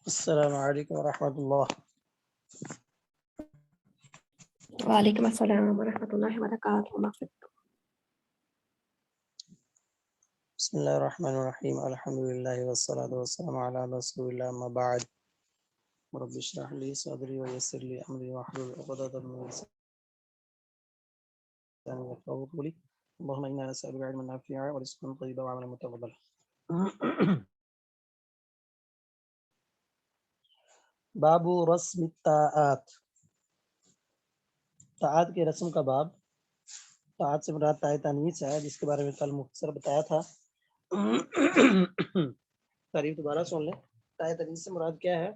السلام علیکم ورحمۃ اللہ. وعلیکم السلام ورحمۃ اللہ وبرکاتہ. بسم اللہ الرحمن الرحیم. الحمد للہ والصلاۃ والسلام علی رسول اللہ. اما بعد رب اشرح لي صدری ويسر لي امری واحلل عقدۃ من لسانی يفقهوا قولي. اللهم انا نسألك علما نافعا ورزقا طيبا وعملا متقبلا. باب رسم الطاعات. طاعات کی رسم کا باب. طاعت سے مراد طاعت تانیث ہے جس کے بارے میں کل مختصر بتایا تھا. تعریف دوبارہ سن لیں. طاعت تانیث سے مراد کیا ہے؟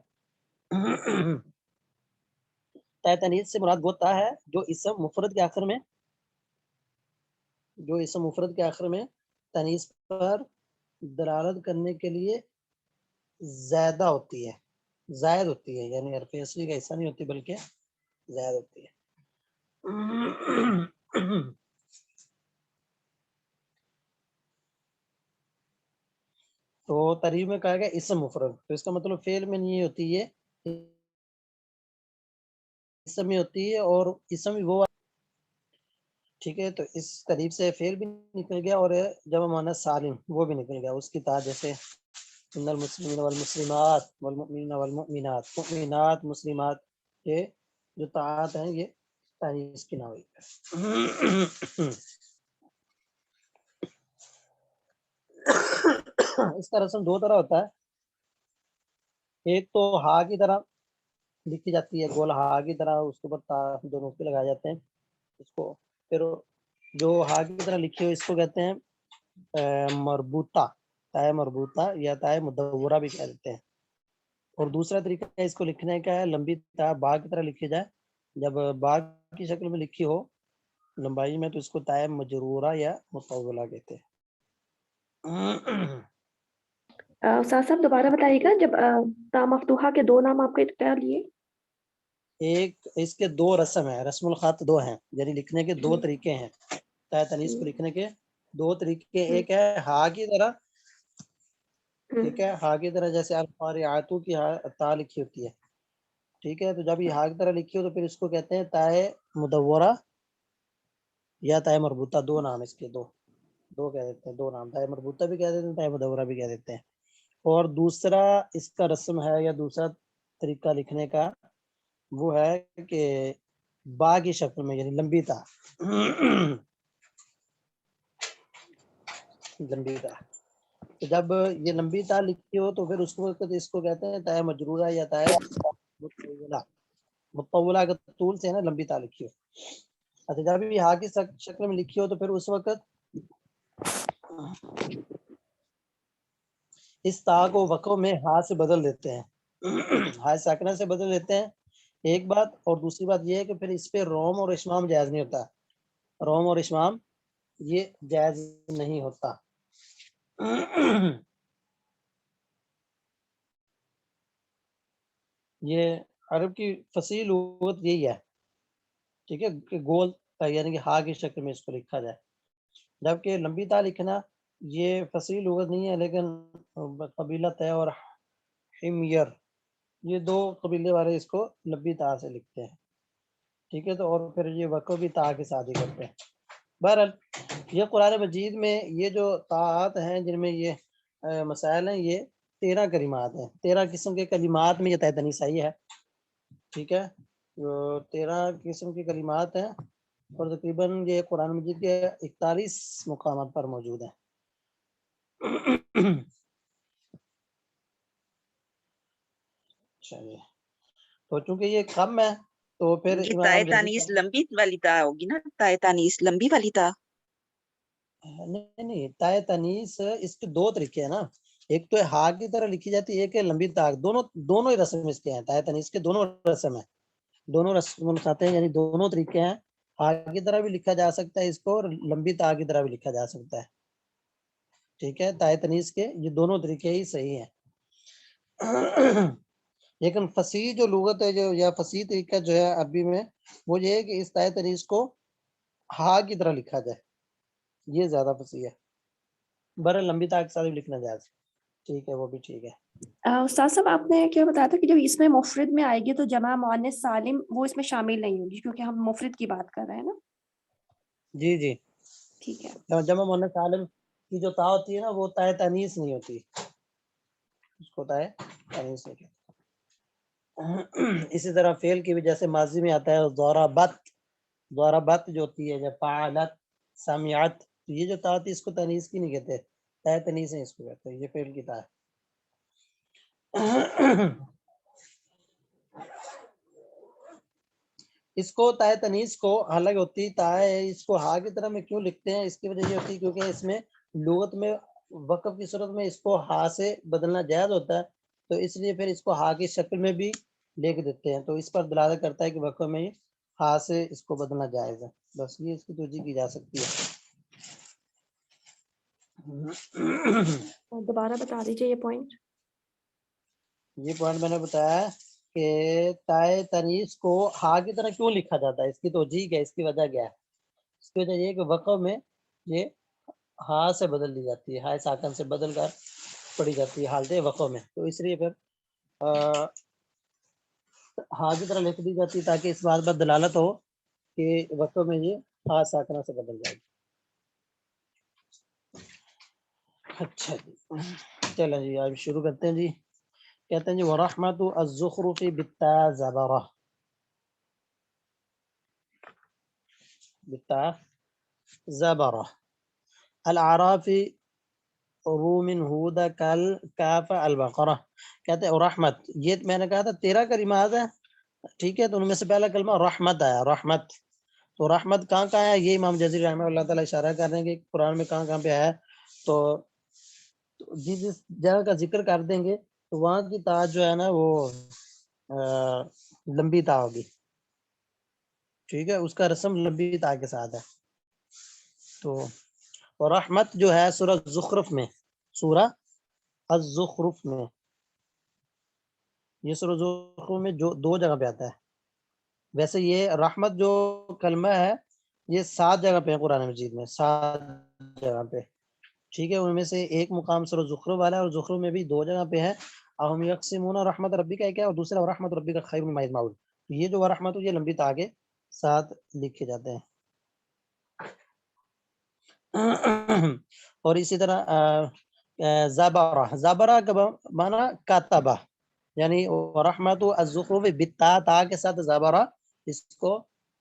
طاعت تانیث سے مراد وہ تا ہے جو اسم مفرد کے آخر میں تانیث پر دلالت کرنے کے لیے زائدہ ہوتی ہے، زائد ہوتی ہے، یعنی حرف اصلی کا حصہ نہیں ہوتی بلکہ زائد ہوتی ہے. تو تعریف میں کہا گیا اسم مفرد، تو اس کا مطلب فعل میں نہیں ہوتی ہے، اسم میں ہوتی ہے، اور اسم وہ ٹھیک ہے. تو اس تعریف سے فعل بھی نکل گیا اور جمع مؤنث سالم وہ بھی نکل گیا. اس کی طرح جیسے ان المسلمین والمسلمات والمؤمنین والمؤمنات، مؤمنات مسلمات، یہ جو طاعات ہیں یہ تانیث کی نہ ہوئی. اس کا رسم دو طرح ہوتا ہے. ایک تو ہا کی طرح لکھی جاتی ہے، گول ہا کی طرح، اس کے اوپر تا دو نقطے لگائے جاتے ہیں. اس کو پھر جو ہا کی طرح لکھی ہو اس کو کہتے ہیں مربوطہ، تائے مربوطہ یا تائے مدورہ بھی کہہ دیتے ہیں. اور دوسرا طریقہ اس کو لکھنے کا ہے لمبی تا با کی طرح لکھی جائے. جب با کی شکل میں لکھی ہو لمبائی میں تو اس کو تائے مجرورہ یا مطولہ کہتے ہیں. استاد صاحب دوبارہ بتائیے گا، جب تا مفتوحہ کے دو نام آپ کے کیا لیے؟ ایک اس کے دو رسم ہیں، رسم الخط دو ہیں، یعنی لکھنے کے دو طریقے ہیں. تائے تانیث کو لکھنے کے دو طریقے، ایک ہے ہا کی طرح، ٹھیک ہے، ہا کی طرح جیسے القاریاتو کی تا لکھی ہوتی ہے، ٹھیک ہے. تو جب یہ ہا کی طرح لکھی ہو تو پھر اس کو کہتے ہیں تائے مدورہ یا تائے مربوطہ. دو نام اس کے، دو کہہ دیتے ہیں، دو نام، تائے مربوطہ بھی کہہ دیتے ہیں، تائے مدورہ بھی کہہ دیتے ہیں. اور دوسرا اس کا رسم ہے یا دوسرا طریقہ لکھنے کا وہ ہے کہ با کی شکل میں، یعنی لمبی تا، لمبی تا. تو جب یہ لمبی تا لکھی ہو تو پھر اس وقت اس کو کہتے ہیں تائے مجرورہ یا تائے مطولہ. مطولہ کا طول سے ہے نا لمبی تا لکھی ہو. اچھا جب یہ ہا کی شکل میں لکھی ہو تو پھر اس وقت اس تا کو وقف میں ہا سے بدل دیتے ہیں، ہا ساکنہ سے بدل دیتے ہیں، ایک بات. اور دوسری بات یہ ہے کہ پھر اس پہ روم اور اشمام جائز نہیں ہوتا، روم اور اشمام یہ جائز نہیں ہوتا. یہ عرب کی فصیح لغت یہی ہے، ٹھیک ہے، کہ گول یعنی کہ ہا کی شکل میں اس کو لکھا جائے. جبکہ لمبی تا لکھنا یہ فصیح لغت نہیں ہے، لیکن قبیلہ طے اور حمیر یہ دو قبیلے والے اس کو لمبی تا سے لکھتے ہیں، ٹھیک ہے. تو اور پھر یہ وقف بھی تا کے ساتھ ہی کرتے ہیں. بہرحال یہ قرآن مجید میں یہ جو طاعات ہیں جن میں یہ مسائل ہیں، یہ 13 کلمات ہیں، 13 قسم کے کلمات میں یہ طاعت تانیث آئی ہے، ٹھیک ہے. 13 قسم کی کلمات ہیں اور تقریباً یہ قرآن مجید کے 41 مقامات پر موجود ہیں. چلیے، تو چونکہ یہ کم ہے تو پھر یہ امام تائے جلدی تانیث لمبی والی تا ہوگی نا، تائے تانیث لمبی والی تا. نہیں، تائے تانیث اس کے دو طریقے ہیں نا، ایک تو ہا کی طرح لکھی جاتی ہے، ایک ہے لمبی تا. دونوں ہی رسم اس کے ہیں، تائے تانیث کے دونوں رسم ہیں، دونوں رسم الخط ہیں، یعنی دونوں طریقے ہیں. ہا کی طرح بھی لکھا جا سکتا ہے اس کو، اور لمبی تا کی طرح بھی لکھا جا سکتا ہے، ٹھیک ہے. تائے تانیث کے یہ دونوں طریقے ہی صحیح ہیں. لیکن فصیح جو لغت ہے جو یا فصیح طریقہ جو ہے عربی میں وہ یہ ہے کہ اس تائے تانیث کو ہا کی طرح لکھا جائے، یہ زیادہ فصیح ہے. برے لمبی تا کے ساتھ بھی لکھنا جائز. ٹھیک ہے وہ بھی ٹھیک ہے. استاد صاحب آپ نے کیا بتایا تھا کہ جب اس میں مفرد میں آئے گی تو جمع مؤنث سالم وہ اس میں شامل نہیں ہوگی کیونکہ ہم مفرد کی بات کر رہے ہیں نا. جی جی ٹھیک ہے. جمع مؤنث سالم کی جو تا ہوتی ہے نا وہ تائے تانیث نہیں ہوتی, اس کو تائے تانیث نہیں کہتے. اسی طرح فعل کی بھی جیسے ماضی میں آتا ہے ضربت, ضربت جو ہوتی ہے جب فعلت سمعت, تو یہ جو تا ہوتی ہے اس کو تانیث کی نہیں کہتے, تائے تانیث ہے اس کو کہتے ہیں, یہ فعل کی تا ہے. اس کو تائے تنیس کو حالانکہ ہوتی تائے اس کو ہا کی طرح میں کیوں لکھتے ہیں, اس کی وجہ یہ ہوتی ہے کیونکہ اس میں لغت میں وقف کی صورت میں اس کو ہا سے بدلنا جائز ہوتا ہے, تو اس لیے پھر اس کو ہا کی شکل میں بھی لکھ دیتے ہیں, تو اس پر دلالت کرتا ہے کہ وقف میں ہا سے اس کو بدلنا جائز ہے. بس یہ اس کی توجہ کی جا سکتی ہے. دوبارہ بتا دیجیے یہ پوائنٹ. یہ پوائنٹ میں نے بتایا کہ تائے تنیس کو ہا کی طرح کیوں لکھا جاتا ہے, اس کی توجہ کیا ہے, اس کی وجہ کیا ہے. اس کی وجہ یہ کہ وقف میں یہ ہا سے بدل دی جاتی ہے, ہائے ساکن سے بدل کر پڑھی جاتی ہے حالت وقف میں, تو اس لیے پھر ہا کی طرح لکھ دی جاتی ہے تاکہ اس بات پر دلالت ہو کہ وقف میں یہ ہا ساکنہ سے بدل جائے گی. اچھا جی چلیں جی اب شروع کرتے ہیں. جی کہتے ہیں جی ورحمت الزخرف بالتا زبرہ, بالتا زبرہ, الاعراف روم ہود کل کاف البقرہ. کہتے ہیں رحمت, یہ میں نے کہا تھا 13 کلمات ہیں, ٹھیک ہے, تو ان میں سے پہلا کلمہ رحمت آیا, رحمت. تو رحمت کہاں کہاں ہے, یہ امام جزری رحمہ اللہ تعالیٰ اشارہ کر رہے ہیں کہ قرآن میں کہاں کہاں پہ ہے. تو جس جگہ کا ذکر کر دیں گے تو وہاں کی تا جو ہے نا وہ لمبی تا ہوگی, ٹھیک ہے, اس کا رسم لمبی تا کے ساتھ ہے. تو اور رحمت جو ہے سورہ زخرف میں, سورہ الزخرف میں, یہ سورہ زخرف میں جو 2 جگہ پہ آتا ہے. ویسے یہ رحمت جو کلمہ ہے یہ 7 جگہ پہ ہے قرآن مجید میں, 7 جگہ پہ, ٹھیک ہے. ان میں سے ایک مقام سورہ زخرف والا ہے, اور زخرف میں بھی 2 جگہ پہ ہے. اہم یقسمون رحمت ربی کا کیا, اور دوسرا رحمت ربی کا خیر مما یجمعون. یہ جو رحمت یہ لمبی تا کے ساتھ لکھے جاتے ہیں. اور اسی طرح زبرہ, زبرہ کا معنی کاتبہ, یعنی رحمت الزخرف بالتا, تا کے ساتھ زبرہ اس کو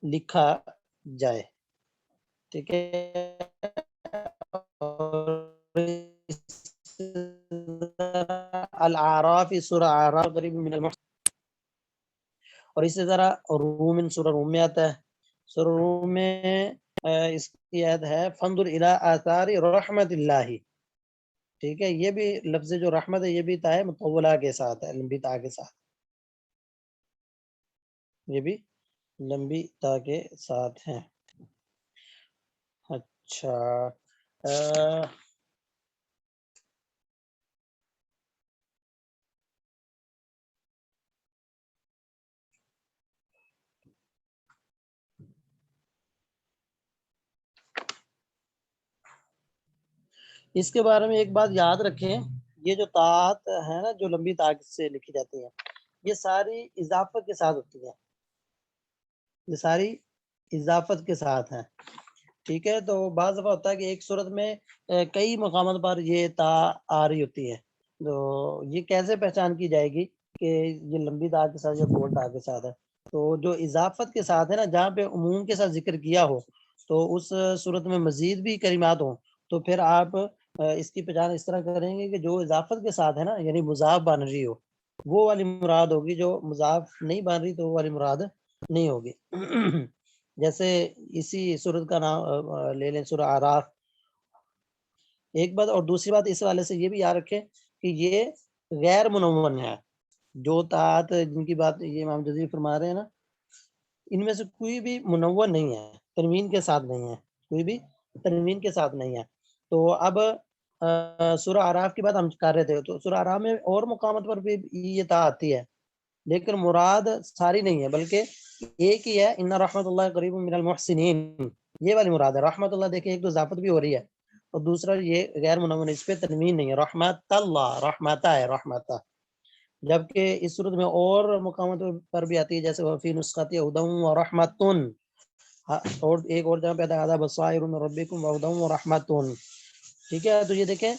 لکھا جائے, ٹھیک ہے. الاعراف سورہ اعراف قریب من المحسن, اور اسی طرح روم سورہ روم میں آتا ہے. سورہ روم میں اس کی آیت ہے فانظر الی آثار رحمت اللہ, ٹھیک ہے. یہ بھی لفظ جو رحمت ہے یہ بھی تا مطولہ کے ساتھ ہے, لمبی تا کے ساتھ, یہ بھی لمبی تا کے ساتھ ہیں. اچھا اس کے بارے میں ایک بات یاد رکھیں, یہ جو طاعت ہے نا جو لمبی تا سے لکھی جاتی ہیں یہ ساری اضافت کے ساتھ ہوتی ہیں, یہ ساری اضافت کے ساتھ ہیں, ٹھیک ہے. تو بعض دفعہ ہوتا ہے کہ ایک صورت میں کئی مقامات پر یہ تا آ رہی ہوتی ہے, تو یہ کیسے پہچان کی جائے گی کہ یہ لمبی تا کے ساتھ یا گول تا کے ساتھ ہے. تو جو اضافت کے ساتھ ہے نا, جہاں پہ عموم کے ساتھ ذکر کیا ہو تو اس صورت میں مزید بھی کلمات ہوں, تو پھر آپ اس کی پہچان اس طرح کریں گے کہ جو اضافت کے ساتھ ہے نا یعنی مضاف بن رہی ہو وہ والی مراد ہوگی, جو مضاف نہیں بن رہی تو وہ والی مراد نہیں ہوگی. جیسے اسی سورت کا نام لے لیں سورہ اعراف. ایک بات, اور دوسری بات اس والے سے یہ بھی یاد رکھیں کہ یہ غیر منون ہے, جو طاعت جن کی بات یہ امام جزری فرما رہے ہیں نا ان میں سے کوئی بھی منون نہیں ہے, تنوین کے ساتھ نہیں ہے, کوئی بھی تنوین کے ساتھ نہیں ہے. تو اب سورہ اعراف کی بات ہم کر رہے تھے, تو سورہ اعراف میں اور مقامات پر بھی یہ تا آتی ہے لیکن مراد ساری نہیں ہے بلکہ ایک ہی ہے, ان رحمت اللہ قریب من المحسنین, یہ والی مراد ہے. رحمت اللہ دیکھیں ایک تو اضافت بھی ہو رہی ہے اور دوسرا یہ غیر منون اس پہ تنوین نہیں ہے، رحمت اللہ رحمتا ہے رحمتا، جبکہ اس صورت میں اور مقامات پر بھی آتی ہے جیسے وفی نسخت ہدی و رحمتن، اور ایک اور جگہ پہ آتا ہے ہذا بصائر من ربکم و ہدی و رحمتن، ٹھیک ہے. تو یہ دیکھیں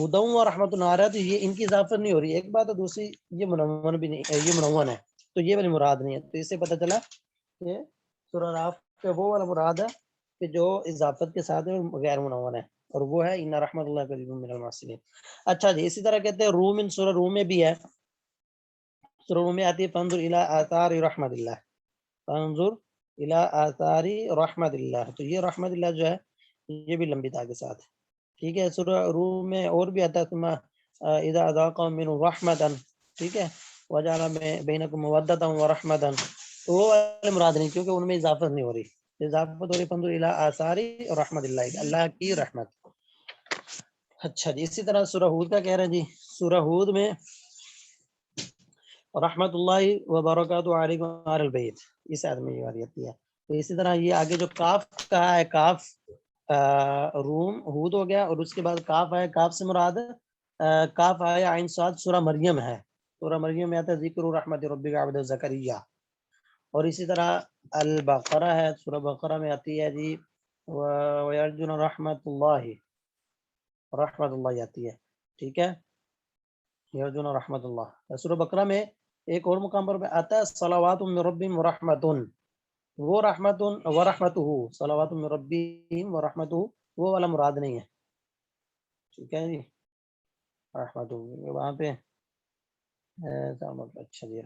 ہدی و رحمتن آ رہا ہے تو یہ ان کی اضافت نہیں ہو رہی ایک بات، اور دوسری یہ منون بھی نہیں، یہ منون ہے تو یہ والی مراد نہیں ہے. تو اس سے پتہ چلا کہ سورہ راف کا وہ والا مراد ہے کہ جو اضافت کے ساتھ ہے غیر منون ہے، اور وہ ہے ان رحمت اللہ قریب من المحسنین. اچھا جی، اسی طرح کہتے ہیں روم، سورہ روم میں بھی ہے، سورہ روم میں آتی ہے فانظر الی آثار رحمت اللہ، فانظر الی آثار رحمت اللہ، تو یہ رحمت اللہ جو ہے یہ بھی لمبی تا کے ساتھ ہے، ٹھیک ہے. سورہ روم میں اور بھی آتا ہے ثم اذا اذاقهم من رحمتا، ٹھیک ہے، وجعل بینکم مودۃ ورحمۃ، تو وہ والے مراد نہیں کیونکہ ان میں اضافت نہیں ہو رہی، اضافت ہو رہی فانظر الی آثار رحمت اللہ، اللہ کی رحمت. اچھا جی، اسی طرح سورہ ہود کا کہہ رہے ہیں جی، سورہ ہود میں رحمت اللہ وبرکاتہ علیکم اہل البیت، اس آیت میں یہ آتی ہے. تو اسی طرح یہ آگے جو کاف کہا ہے، کاف روم ہود ہو گیا، اور اس کے بعد کاف آیا، کاف سے مراد کاف آیا عین صاد سورہ مریم ہے، سورہ مریم میں آتا ہے ذکر رحمت ربک عبد زکریا. اور اسی طرح البقرہ ہے، سورہ بقرہ میں آتی ہے جی وَيَرْجُونَ رحمت اللہ، رحمت اللہ آتی ہے، ٹھیک ہے، یرجون رحمت اللہ. سورہ بقرہ میں ایک اور مقام پر آتا ہے صلوات من ربہم ورحمتن، وہ رحمت ورحمتہ، صلوات من ربہم ورحمتہ وہ والا مراد نہیں ہے، ٹھیک ہے جی، رحمتہ وہاں پہ اچھا جی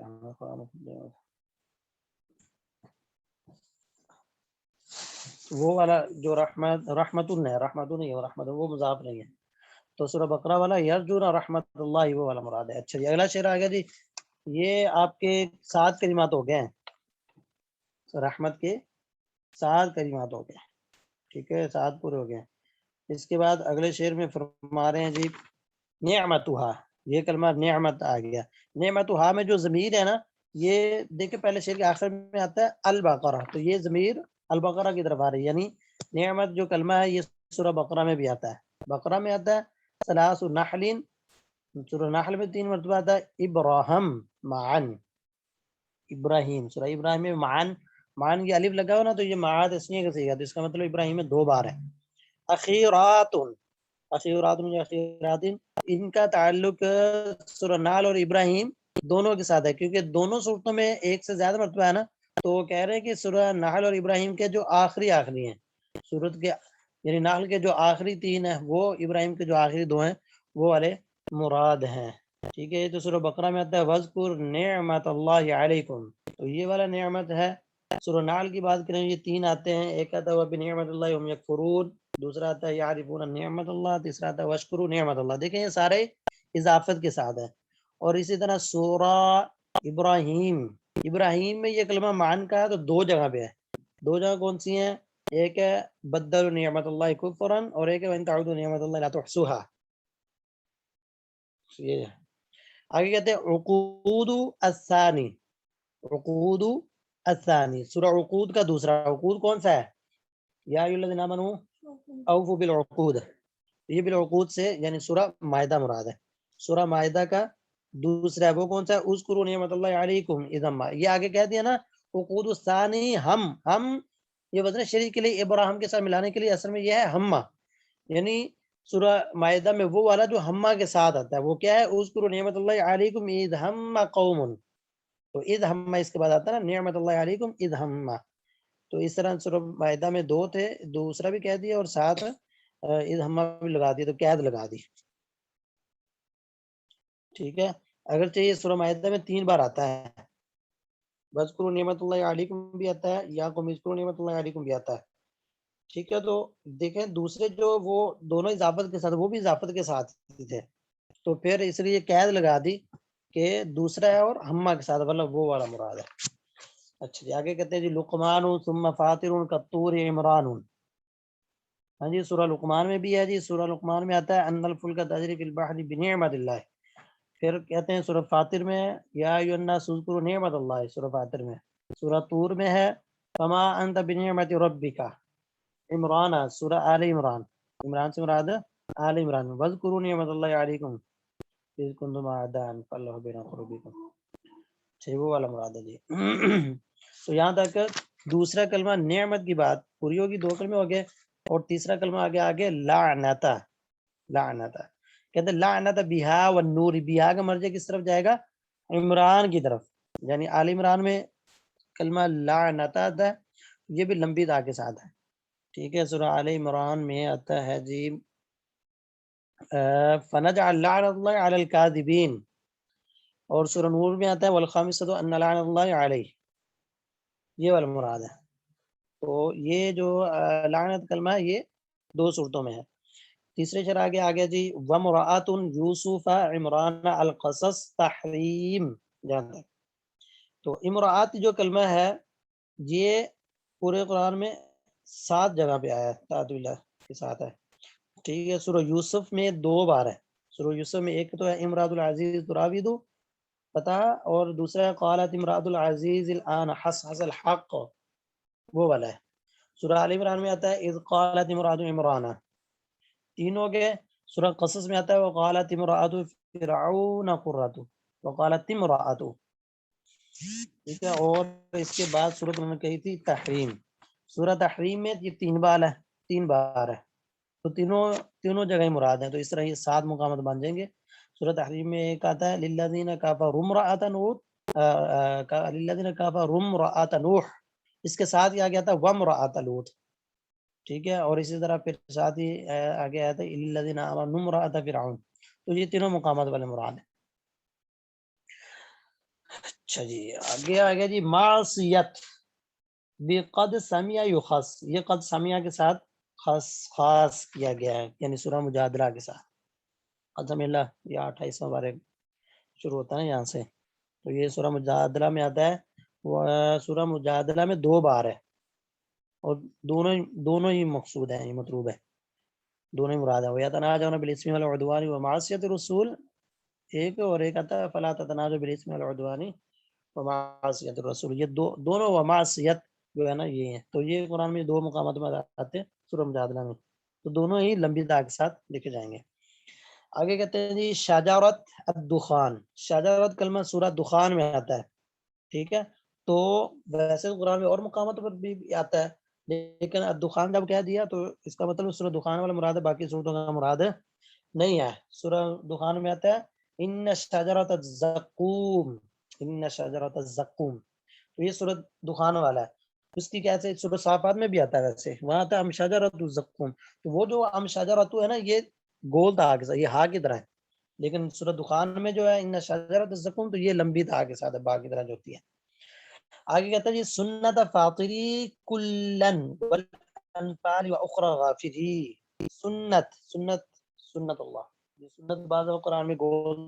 وہ والا جو رحمت ہے، رحمت نہیں ہے، رحمت وہ مضاف نہیں ہے. تو سورہ بقرہ والا یرجون رحمت اللہ وہ والا مراد ہے. اچھا جی، اگلا شعر آ گیا جی، یہ آپ کے 7 کلمات ہو گئے ہیں، رحمت کے 7 کلمات ہو گئے، ٹھیک ہے، 7 پورے ہو گئے. اس کے بعد اگلے شعر میں فرما رہے ہیں جی نعمتہا، یہ کلمہ نعمت آ گیا. نعمتہا میں جو ضمیر ہے نا، یہ دیکھیں پہلے شعر کے آخر میں آتا ہے البقرہ، تو یہ ضمیر البقرہ کی طرف آ رہی ہے، یعنی نعمت جو کلمہ ہے یہ سورہ بقرہ میں بھی آتا ہے، بقرہ میں آتا ہے ثلاث نحل، سورہ نحل میں 3 مرتبہ آتا ہے ابراہم معن، ابراہیم، سورہ ابراہیم میں معن، معن کی الف لگا ہو نا تو یہ معاد اسمیہ کا صیغہ ہے، تو اس کا مطلب ابراہیم میں 2 بار ہے. اخیرات، اخیرات میں اخیرات ان کا تعلق سورہ نحل اور ابراہیم دونوں کے ساتھ ہے، کیونکہ دونوں صورتوں میں ایک سے زیادہ مرتبہ ہے نا، تو وہ کہہ رہے ہیں کہ سورہ نحل اور ابراہیم کے جو آخری ہیں سورت کے، یعنی نحل کے جو آخری 3 ہیں وہ ابراہیم کے جو آخری 2 ہیں وہ والے مراد ہیں، ٹھیک ہے. تو سورہ بقرہ میں آتا ہے وَاذْكُرْ نِعْمَتَ اللَّهِ عَلَيْكُمْ، تو یہ والا نعمت ہے. سورہ نحل کی بات کریں یہ 3 آتے ہیں، ایک آتا ہے وَبِنِعْمَتِ اللَّهِ هُمْ يَكْفُرُونَ، دوسرا آتا ہے یعرفون نعمت اللہ، تیسرا آتا ہے واشکروا نعمت اللہ. دیکھیں یہ سارے اضافت کے ساتھ ہیں. اور اسی طرح سورہ ابراہیم، ابراہیم میں یہ کلمہ معن کا ہے تو 2 جگہ پہ ہے، 2 جگہ کون سی ہیں، ایک ہے بدلوا نعمت اللہ کفرا، اور ایک ہے وَإِن تَعُدُّوا نعمت اللہ لا تحصوها. یہ آگے کہتے ہیں عقود الثانی، عقود الثانی سورہ عقود کا دوسرا، عقود کون سا ہے، یا ایھا الذین آمنوا اوفوا بالعقود، یہ بالعقود سے یعنی سورہ مائدہ مراد ہے، سورہ مائدہ کا دوسرا ہے، وہ کون سا ہے اذکروا نعمت اللہ علیکم اذ ہم، یہ آگے کہہ دیا نا عقود الثانی ہم یہ وزن شریک کے لیے ابراہیم کے ساتھ ملانے کے لیے اصل میں یہ ہے ہمہ، یعنی سورہ مائدہ میں وہ والا جو ہمہ کے ساتھ آتا ہے وہ کیا ہے اذکروا نعمت اللہ علیکم اذ ہم قوم، تو اذ ہمہ اس کے بعد آتا ہے نا نعمت اللہ علیکم اذ ہمہ. تو اس طرح سورہ مائدہ میں 2 تھے، دوسرا بھی کہہ دیا اور ساتھ اذ ہمہ بھی لگا دی، تو قید لگا دی، ٹھیک ہے. اگرچہ یہ سورہ مائدہ میں 3 بار آتا ہے، وَاذْكُرُوا نعمت اللہ علیکم بھی آتا ہے، یا قوم اذکروا نعمت اللہ علیکم بھی آتا ہے، ٹھیک ہے. تو دیکھیں دوسرے جو وہ دونوں اضافت کے ساتھ، وہ بھی اضافت کے ساتھ ہی تھے، تو پھر اس لیے قید لگا دی کہ دوسرا ہے اور ہمہ کے ساتھ، مطلب وہ والا مراد ہے. اچھا جی، آگے کہتے ہیں جی لقمان ثم فاطر کالطور عمران، ہاں جی سورہ لقمان میں بھی ہے جی، سورہ لقمان میں آتا ہے ان الفلک تجری فی البحر بنعمت اللہ، پھر کہتے ہیں سورہ فاطر میں یا ایھا الناس اذکروا نعمت اللہ، سورہ فاطر میں، سورہ طور میں ہے فما انت بنعمت ربک، عمران سورہ آل عمران، عمران سے مراد آل عمران میں وذکروا نعمت اللہ علیکم اذ کنتم اعداء فاللہ بین قلوبکم، ٹھیک وہ والا مراد ہے جی۔ تو یہاں تک دوسرا کلمہ نعمت کی بات پوری ہوگی، دو کلمے ہو گئے، اور تیسرا کلمہ آگے لعنتا، لعنتا کہتے ہیں لعنت بہا والنور، بہا کا مرجع کس طرف جائے گا؟ عمران کی طرف، یعنی آل عمران میں کلمہ لعنتا آتا ہے، یہ بھی لمبی تا کے ساتھ ہے، ٹھیک ہے۔ سورہ آل عمران میں آتا ہے جی فنجعل لعنت اللہ علی الکاذبین، اور سورہ نور میں آتا ہے والخامسۃ ان لعنت اللہ علیہ، یہ والا مراد ہے۔ تو یہ جو لعنت کلمہ ہے یہ دو صورتوں میں ہے۔ تیسرے شرح آگے جی ومرأۃ یوسف عمران القصص تحریم، جان تک تو امرأت جو کلمہ ہے یہ پورے قرآن میں 7 جگہ پہ آیا ہے، تعدد اللہ کے ساتھ ہے، ٹھیک ہے۔ سورہ یوسف میں 2 بار ہے، سورہ یوسف میں ایک تو ہے امراۃ العزیز تراود پتہ، اور دوسرا ہے قالت امراۃ العزیز الان حصحص الحق، وہ والا ہے۔ سورہ آل عمران میں آتا ہے اذ قالت امراۃ عمران، 3 ہو گئے۔ سورہ قصص میں آتا ہے وقالت امراۃ فرعون قرۃ وقالت امراۃ، ٹھیک ہے۔ اور اس کے بعد سورۃ انہوں نے کہی تھی تحریم، سورہ تحریم میں یہ 3 بار ہے، 3 بار ہے، تو تینوں جگہ مراد ہیں، تو اس طرح یہ 7 مقامات بن جائیں گے۔ سورہ تحریم میں ایک آتا ہے للذین کفروا امرأۃ نوح، للذین کفروا امرأۃ نوح، اس کے ساتھ ہی آگے آتا ہے وامرأۃ لوط، ٹھیک ہے۔ اور اسی طرح پھر ساتھ ہی آگے آتا ہے للذین آمنوا امرأۃ فرعون، تو یہ تینوں مقامات والے مراد ہیں۔ اچھا جی آگے جی معصیت بقد سمع یخص، یہ قد سمع کے ساتھ خاص کیا گیا ہے، یعنی سورہ مجادلہ کے ساتھ، قد سمع اللہ، یہ 28واں بارے شروع ہوتا ہے یہاں سے، تو یہ سورہ مجادلہ میں آتا ہے، وہ سورہ مجادلہ میں 2 بار ہے، اور دونوں ہی مقصود ہیں، یہ مطلوب ہے، دونوں ہی مراد ہے۔ وَيَتَنَاجَوْنَ بِالْإِثْمِ وَالْعُدْوَانِ وَمَعْصِيَتِ الرَّسُولِ، ایک اور ایک آتا ہے فَلَا تَتَنَاجَوْا بِالْإِثْمِ وَالْعُدْوَانِ وَمَعْصِيَتِ الرَّسُولِ، یہ دونوں ومعصیت جو ہے نا یہ ہیں، تو یہ قرآن میں 2 مقامات میں آتے ہیں سورہ مجادلہ میں، تو دونوں ہی لمبی تا کے ساتھ لکھے جائیں گے۔ آگے کہتے ہیں جی شجرۃ الدخان، شجرۃ کلمہ سورہ دخان میں آتا ہے، ٹھیک ہے۔ تو ویسے قرآن میں اور مقامات پر بھی آتا ہے، لیکن الدخان جب کہہ دیا تو اس کا مطلب سورہ دخان والا مراد ہے، باقی صورتوں کا مراد نہیں ہے۔ سورہ دخان میں آتا ہے ان شجرۃ الزقوم، ان شجرۃ الزقوم، تو یہ سورہ دخان والا ہے۔ اس کی کیسے سورہ صافات میں بھی آتا ہے، ویسے وہاں آتا ہے ام شجرۃ الزقوم، تو وہ جو ام شجرۃ ہے نا یہ گول تھا کے ساتھ، یہ ہا کی طرح ہے، لیکن سورہ دخان میں جو ہے ان شجرۃ الزقوم تو یہ لمبی تھا کے ساتھ ہے، با کی طرح جو ہوتی ہے۔ آگے کہتا ہے جی سنت فاطری کلن والانفال واخرى غافری، سنت اللہ، یہ سنت بعض قرآن میں گول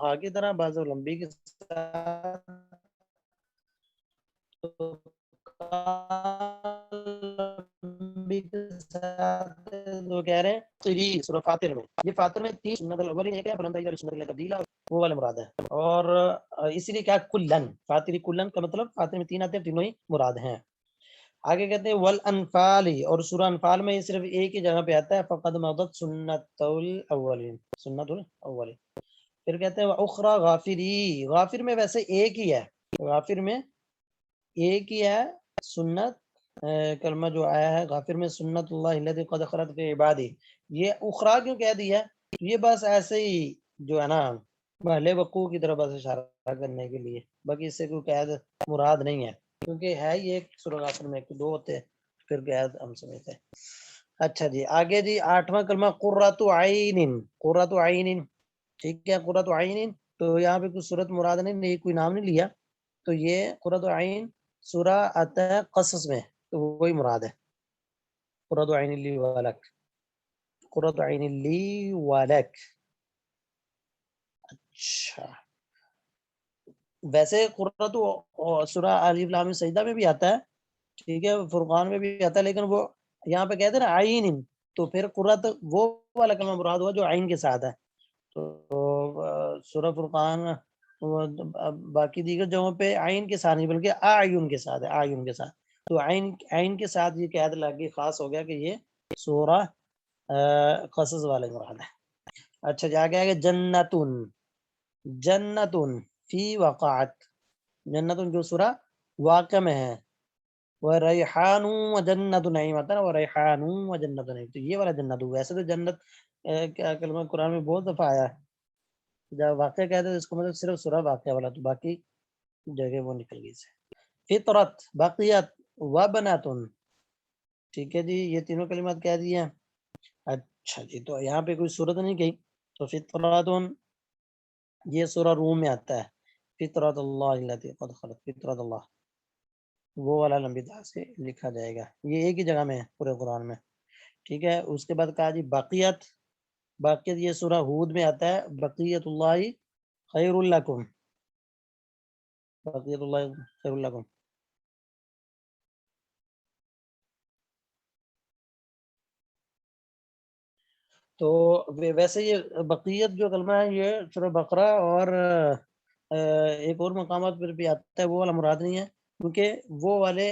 ہا کی طرح، بعض لمبی کے ساتھ، وہ کہہ رہے ہیں سورہ فاطر میں، یہ فاطر میں 3 سنت الاولین ہے، بلند سنت القبیلہ، وہ والا مراد ہے، اور اسی لیے کیا کلن، فاطری کلن کا مطلب فاطر میں 3 آتے ہیں، تینوں ہی مراد ہیں۔ آگے کہتے ہیں والانفال، اور سورہ انفال میں یہ صرف ایک ہی جگہ پہ آتا ہے فقد مضت سنت الاولین، سنت الاولین۔ پھر کہتے ہیں اخرى غافری، غافر میں ویسے ایک ہی ہے، غافر میں ایک ہی ہے سنت کلمہ جو آیا ہے غافر میں، سنت اللہ الذی قد خلت فی عبادی، یہ اخرى کیوں کہہ دیا ہے؟ یہ بس ایسے ہی جو ہے نا محل وقوع کی طرف بس اشارہ کرنے کے لیے، باقی اس سے کوئی قید مراد نہیں ہے، کیونکہ ہے یہ ایک سورہ غافر میں 2 ہوتے پھر قید ہم سمجھتے ہیں۔ اچھا جی آگے جی 8واں کلمہ قرۃ عین، قرۃ عین، ٹھیک ہے۔ قرۃ عین تو یہاں پہ کوئی صورت مراد نہیں، کوئی نام نہیں لیا، تو یہ قرۃ عین سورہ آتا ہے قصص میں، تو وہی مراد ہے، قرۃ عین لی ولک، قرۃ عین لی ولک۔ اچھا ویسے قرۃ سورہ الف لام سجدہ میں بھی آتا ہے، ٹھیک ہے، فرقان میں بھی آتا ہے، لیکن وہ یہاں پہ کہتے ہیں نا عین، تو پھر قرۃ وہ والا کلمہ مراد ہوا جو عین کے ساتھ ہے، تو سورہ فرقان باقی دیگر جگہوں پہ عین کے ساتھ نہیں بلکہ اعین کے ساتھ ہے، اعین کے ساتھ، تو عین کے ساتھ یہ قید لگ گئی، خاص ہو گیا کہ یہ سورہ قصص والے مراد ہے۔ اچھا جا کے آگے جنتن، جنتن فی وقعت، جنتن جو سورہ واقع میں ہے، وریحان وجنت نعیم آتا ہے نا، وریحان وجنت نعیم، تو یہ والا جنت، ویسے تو جنت کیا کلمہ قرآن میں بہت دفعہ آیا ہے، جب واقعہ کہتے ہیں اس کو مطلب صرف سورہ واقعہ والا، تو باقی جگہ وہ نکل گئی سے۔ فطرت، بقیت، وبناتن، ٹھیک ہے جی، یہ تینوں کلمات کہہ دی ہیں۔ اچھا جی، تو یہاں پہ کوئی صورت نہیں کہی، تو فطرتن یہ سورہ روم میں آتا ہے، فطرت اللہ التی قد خلق، فطرت اللہ، وہ والا لمبی تاء سے لکھا جائے گا، یہ ایک ہی جگہ میں ہے پورے قرآن میں، ٹھیک ہے۔ اس کے بعد کہا جی بقیت، بقیت یہ سورہ ہود میں آتا ہے، بقیت اللہ خیر لکم، بقیت اللہ خیر لکم، تو ویسے یہ بقیت جو کلمہ ہے یہ سورہ بقرہ اور ایک اور مقامات پر بھی آتا ہے، وہ والا مراد نہیں ہے، کیونکہ وہ والے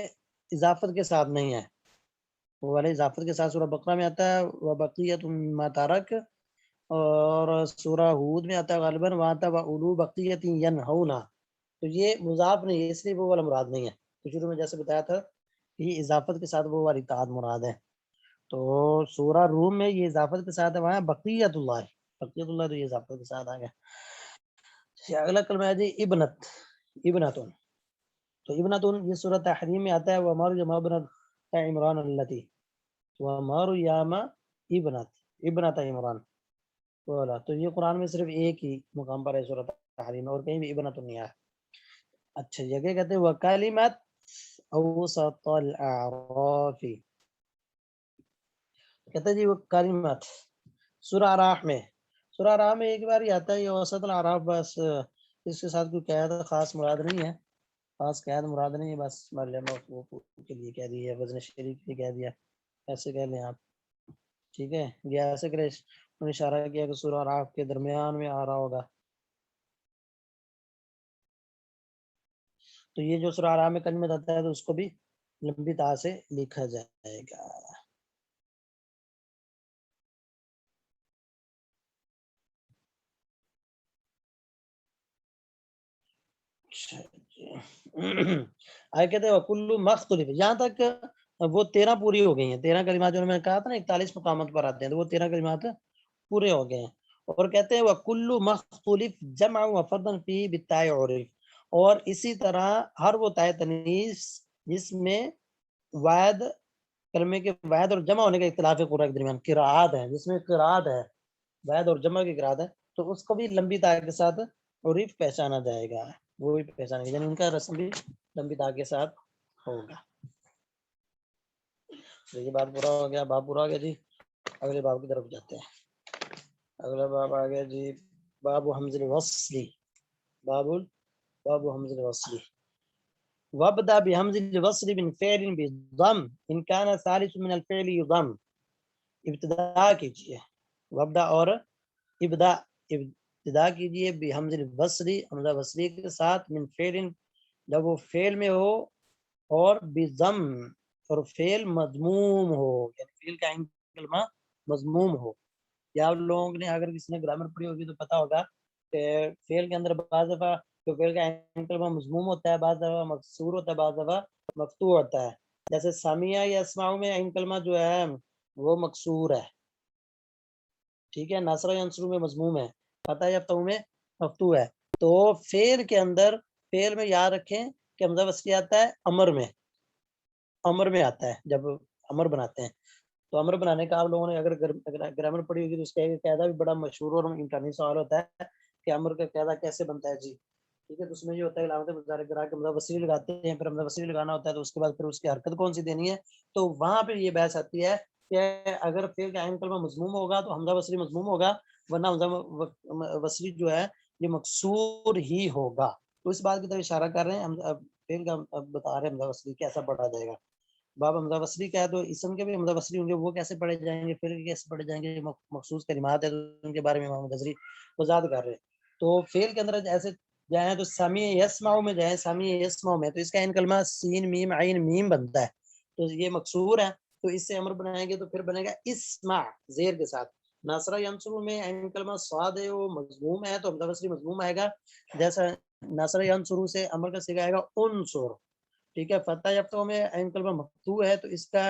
اضافت کے ساتھ نہیں ہے، وہ والے اضافت کے ساتھ سورہ بقرہ میں آتا ہے وبقیت ما ترک، اور سورہ ہود میں آتا ہے غالباً وہاں تھا وَأُولُو بَقِیَّةٍ يَنْهَوْنَ، تو یہ مضاف نہیں ہے، اس لیے وہ والا مراد نہیں ہے، تو شروع میں جیسے بتایا تھا یہ اضافت کے ساتھ وہ والی اطاعت مراد ہے، تو سورہ روم میں یہ اضافت کے ساتھ ہے، وہاں بقیت اللہ، بقیت اللہ تو یہ اضافت کے ساتھ آ گیا۔ اگلا کلمہ ہے جی ابنت، ابنتن، تو ابنتن یہ سورہ تحریم میں آتا ہے وَمَرْيَمَ ابْنَتَ عِمْرَانَ الَّتِي، وَمَرْيَمَ ابنت، ابنت عمران والا، تو یہ قرآن میں صرف ایک ہی مقام پر ہے سورہ تحریم میں، اور کہیں بھی ابنتن نہیں آیا۔ اچھا یہ کیا کہتے ہیں وَكَلِمَتْ أَوْسَطَ الْأَعْرَافِ، کہتے ہیں جی وہ کلمت سورہ اعراف میں، سورہ اعراف میں ایک بار ہی آتا ہے یہ اوسط الاعراف، بس اس کے ساتھ کوئی قید خاص مراد نہیں ہے، خاص قید مراد نہیں ہے، بس مریم کے لیے کہہ دیا، وزن شریف کے لیے کہہ دیا، ایسے کہہ لیں آپ، ٹھیک ہے، یہ ایسے کرے انہوں نے اشارہ کیا کہ سورہ اعراف کے درمیان میں آ رہا ہوگا، تو یہ جو سورہ اعراف میں کلمت آتا ہے تو اس کو بھی لمبی تا سے لکھا جائے گا۔ آئے کہتے ہیں کلو مختلف، یہاں تک وہ 13 پوری ہو گئی ہیں، 13 کلمات جو میں نے کہا تھا نا 41 مقامات پر آتے ہیں، تو وہ 13 کلمات پورے ہو گئے ہیں، اور کہتے ہیں وَكُلُّ مختلف جمع وفردًا فِيهِ بالتاء عُرِف، اور اسی طرح ہر وہ تاء تنیث جس میں واحد کلمے کے واحد اور جمع ہونے کا اختلاف ہے قرآن کے درمیان، قراءات ہے جس میں قراءات ہے، واحد اور جمع کی قراءت ہے، تو اس کو بھی لمبی تا کے ساتھ عرف پہچانا جائے گا، وہ بھی پہچانا گا، یعنی ان کا رسم بھی لمبی تا کے ساتھ ہوگا۔ یہ بات پورا ہو گیا، باب پورا ہو گیا جی، اگلے باب کی طرف جاتے ہیں۔ اگلا باب آ گیا جی باب حمز الوصل، باب حمز الوصل، وابدا بحمز الوصل من فعل بضم ان كان ثالث من الفعل يضم، ابتدا کیجیے، وابدا اور ابتدا کیجیے بحمز الوصل، حمزہ وصلی کے ساتھ، من فعل جب وہ فعل میں ہو، اور بضم اور فعل مضموم ہو، یعنی فعل کا کلمہ مضموم ہو، یا آپ لوگوں نے اگر کسی نے گرامر پڑھی ہوگی تو پتا ہوگا کہ فعل کے اندر بعض دفعہ تو فعل کا کلمہ مضموم ہوتا ہے، بعض دفعہ مکسور ہوتا ہے، بعض دفعہ مفتوح ہوتا ہے، جیسے سامیہ یا اسماؤ میں عین کلمہ جو ہے وہ مکسور ہے، ٹھیک ہے، نصر ینصر میں مضموم ہے، فتح یفتح میں مفتوح ہے، تو فعل کے اندر، فعل میں یاد رکھیں کہ حمزہ وصلی آتا ہے امر میں آتا ہے، جب امر بناتے ہیں، تو امر بنانے کا آپ لوگوں نے اگر گرامر پڑھی ہوگی تو اس کا قاعدہ بھی بڑا مشہور اور امکانی سوال ہوتا ہے کہ امر کا قاعدہ کیسے بنتا ہے جی، ٹھیک ہے، تو اس میں یہ ہوتا ہے علامت مضارع کرا کے حمزہ وصلی لگاتے ہیں، پھر حمزہ وصلی لگانا ہوتا ہے تو اس کے بعد پھر اس کی حرکت کون سی دینی ہے، تو وہاں پہ یہ بحث آتی ہے کہ اگر فعل کا عین کلمہ مضموم ہوگا تو حمزہ وصلی مضموم ہوگا، ورنہ حمزہ وصلی جو ہے یہ مکسور ہی ہوگا، تو اس بات کی طرف اشارہ کر رہے ہیں، فعل کا بتا رہے ہیں حمزہ وصلی کیسا پڑھا جائے گا، باب حمزہ وصلی کیا ہے، تو اسم کے بھی حمزہ وصلی ہوں گے، وہ کیسے پڑھے جائیں گے، فعل کے کیسے پڑھے جائیں گے، مخصوص کلمات ہے تو ان کے بارے میں امام غزالی وضاحت کر رہے ہیں، تو فعل کے اندر ایسے جائیں تو سمیع یسمع میں جائیں سمیع یسمع میں، تو اس کا عین کلمہ سین میم عین میم بنتا ہے، تو یہ مکسور ہے، تو اس سے امر بنائیں گے تو پھر بنے گا اسمع زیر کے ساتھ۔ ناصرہ ینصر میں عین کلمہ صاد ہے، وہ مضموم ہے، تو حمزہ وصلی مضموم آئے گا، جیسا ناصرہ ینصر سے امر کا صیغہ آئے گا انصر، ٹھیک ہے۔ فتح یفتح میں عین کلمہ مفتوح ہے، تو اس کا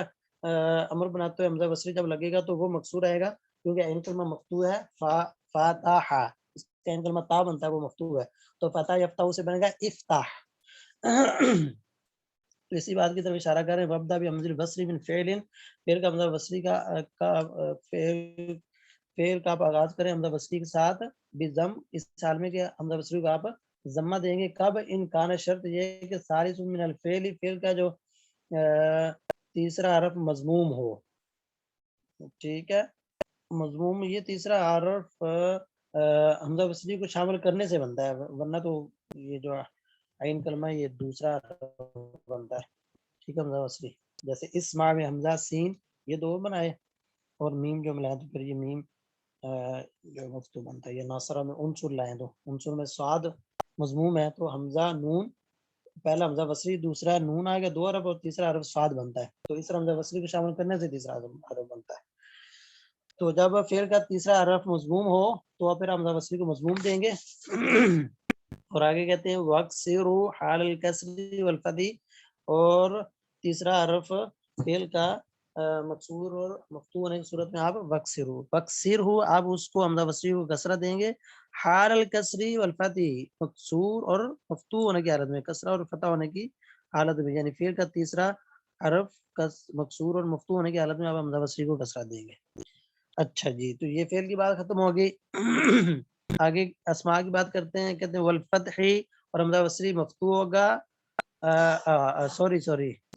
امر بناتے ہوئے حمزہ وصلی جب لگے گا تو وہ مکسور آئے گا، کیونکہ عین کلمہ مفتوح ہے، فاتح، اس کا عین کلمہ تا بنتا ہے، وہ مفتوح ہے، تو فتح یفتح سے بنے گا افتح۔ تو اسی بات کی طرف اشارہ کر رہے ہیں، وابدأ بحمزہ البصری من فعل، فعل کا حمزہ بصری کا فعل کا آپ آغاز کریں حمزہ بصری کے ساتھ بضم، اس حال میں کہ حمزہ بصری کو آپ ضمہ دیں گے، کب ان کان، شرط یہ ہے کہ ثالث من الفعل، فعل کا جو تیسرا حرف مضموم ہو، ٹھیک ہے، مضموم یہ تیسرا حرف حمزہ بصری کو شامل کرنے سے بنتا ہے، ورنہ تو یہ جو عین کلمہ یہ دوسرا بنتا ہے، ٹھیک ہے، حمزہ بصری جیسے اسمع میں حمزہ سین یہ دو بنائے، اور میم جو ملائیں تو پھر یہ میم جو مفتوح بنتا ہے۔ یہ ناصرہ میں عنصر لائیں تو عنصر میں صاد مضموم ہے، تو حمزہ نون، پہلا حمزہ بصری، دوسرا نون آئے گا دو حرف، اور تیسرا حرف صاد بنتا ہے، تو اس طرح حمزہ بصری کو شامل کرنے سے تیسرا حرف بنتا ہے۔ تو جب فعل کا تیسرا حرف مضموم ہو تو پھر حمزہ بصری کو مضموم دیں گے۔ اور آگے کہتے ہیں وَاكْسِرُوا حال الکسر والفتح، اور تیسرا حرف فعل کا مکسور اور مفتوح ہونے کی صورت میں آپ وَاكْسِرُوا آپ اس کو حمزہ بصری کو کسرہ دیں گے، حال الکسر والفتح مکسور اور مفتوح ہونے کی حالت میں، کسرہ اور فتح ہونے کی حالت میں، یعنی فعل کا تیسرا حرف مکسور اور مفتوح ہونے کی حالت میں آپ حمزہ بصری کو کسرہ دیں گے۔ اچھا جی، تو یہ فعل کی بات ختم ہوگی۔ آگے اسماء کی بات کرتے ہیں، کہتے ہیں والفتح، اور حمزہ بصری مفتوح ہوگا، سوری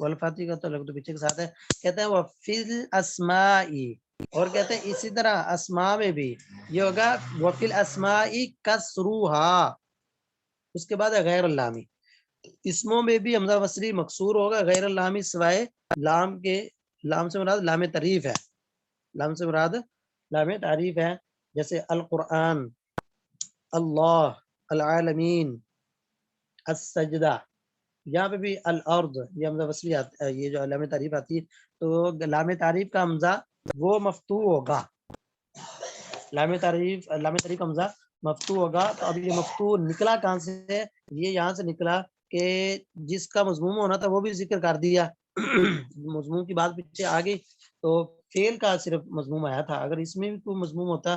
والفتح کا تو لگ تو پیچھے کے ساتھ ہے، کہتے ہیں وفی الاسماء، اور کہتے ہیں اسی طرح اسماء میں بھی یہ ہوگا وفی الاسماء کسروہا، اس کے بعد ہے غیر اللامی، اسموں میں بھی حمزہ بصری مکسور ہوگا غیر اللامی سوائے لام کے، لام سے مراد لام تعریف ہے، لام سے مراد لام تعریف ہے، جیسے القرآن، اللہ، العالمین، السجدہ، یہاں پہ بھی الارض، یہ حمزہ بصری یہ جو لام تعریف آتی ہے، تو لام تعریف کا حمزہ وہ مفتوح ہوگا، لام تعریف کا حمزہ مفتوح ہوگا۔ تو اب یہ مفتوح نکلا کہاں سے؟ یہ یہاں سے نکلا کہ جس کا مضموم ہونا تھا وہ بھی ذکر کر دیا، مضموم کی بات پیچھے آ گئی، تو فعل کا صرف مضموم آیا تھا، اگر اس میں بھی کوئی مضموم ہوتا،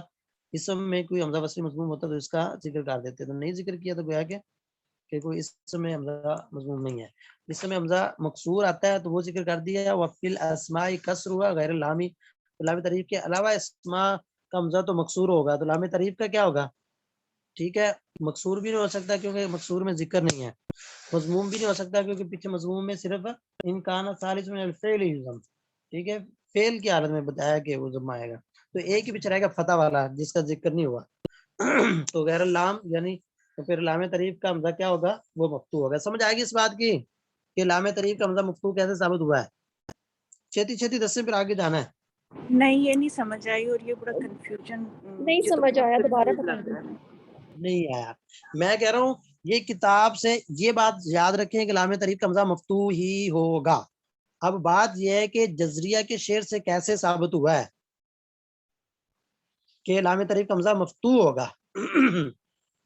اسم میں کوئی حمزہ بصری مضموم ہوتا تو اس کا ذکر کر دیتے، تو نہیں ذکر کیا، تو گویا کہ کوئی اسم میں حمزہ مضموم نہیں ہے، اس میں حمزہ مکسور آتا ہے تو وہ ذکر کر دیا، وفی الاسماء کسر ہوا غیر اللامی، لام تعریف کے علاوہ اسماء کا حمزہ تو مکسور ہوگا، تو لام تعریف کا کیا ہوگا؟ ٹھیک ہے، مکسور بھی نہیں ہو سکتا کیونکہ مکسور میں ذکر نہیں ہے، مضموم بھی نہیں ہو سکتا کیونکہ پیچھے مضموم میں صرف ان کان ثالث من الفعل یضم، ٹھیک ہے، فعل کی حالت میں بتایا کہ وہ ضم آئے گا، تو ایک ہی پیچھے رہے گا فتح والا جس کا ذکر نہیں ہوا، تو غیر اللام یعنی تو پھر لام تعریف کا حمزہ کیا ہوگا؟ وہ مفتوح ہوگا۔ سمجھ آئے گی اس بات کی کہ لام تعریف کا حمزہ مفتوح کیسے ثابت ہوا ہے؟ چھتی دس سے پھر آگے جانا ہے۔ نہیں یہ نہیں سمجھ آئی، اور یہ بڑا کنفیوژن، نہیں سمجھ آیا، دوبارہ بتا دیں۔ نہیں آیا، میں کہہ رہا ہوں یہ کتاب سے یہ بات یاد رکھیں کہ لام تعریف کا حمزہ مفتوح ہی ہوگا۔ اب بات یہ ہے کہ جزریہ کے شعر سے کیسے ثابت ہوا ہے کہ لام تعریف کا حمزہ مفتوح ہوگا؟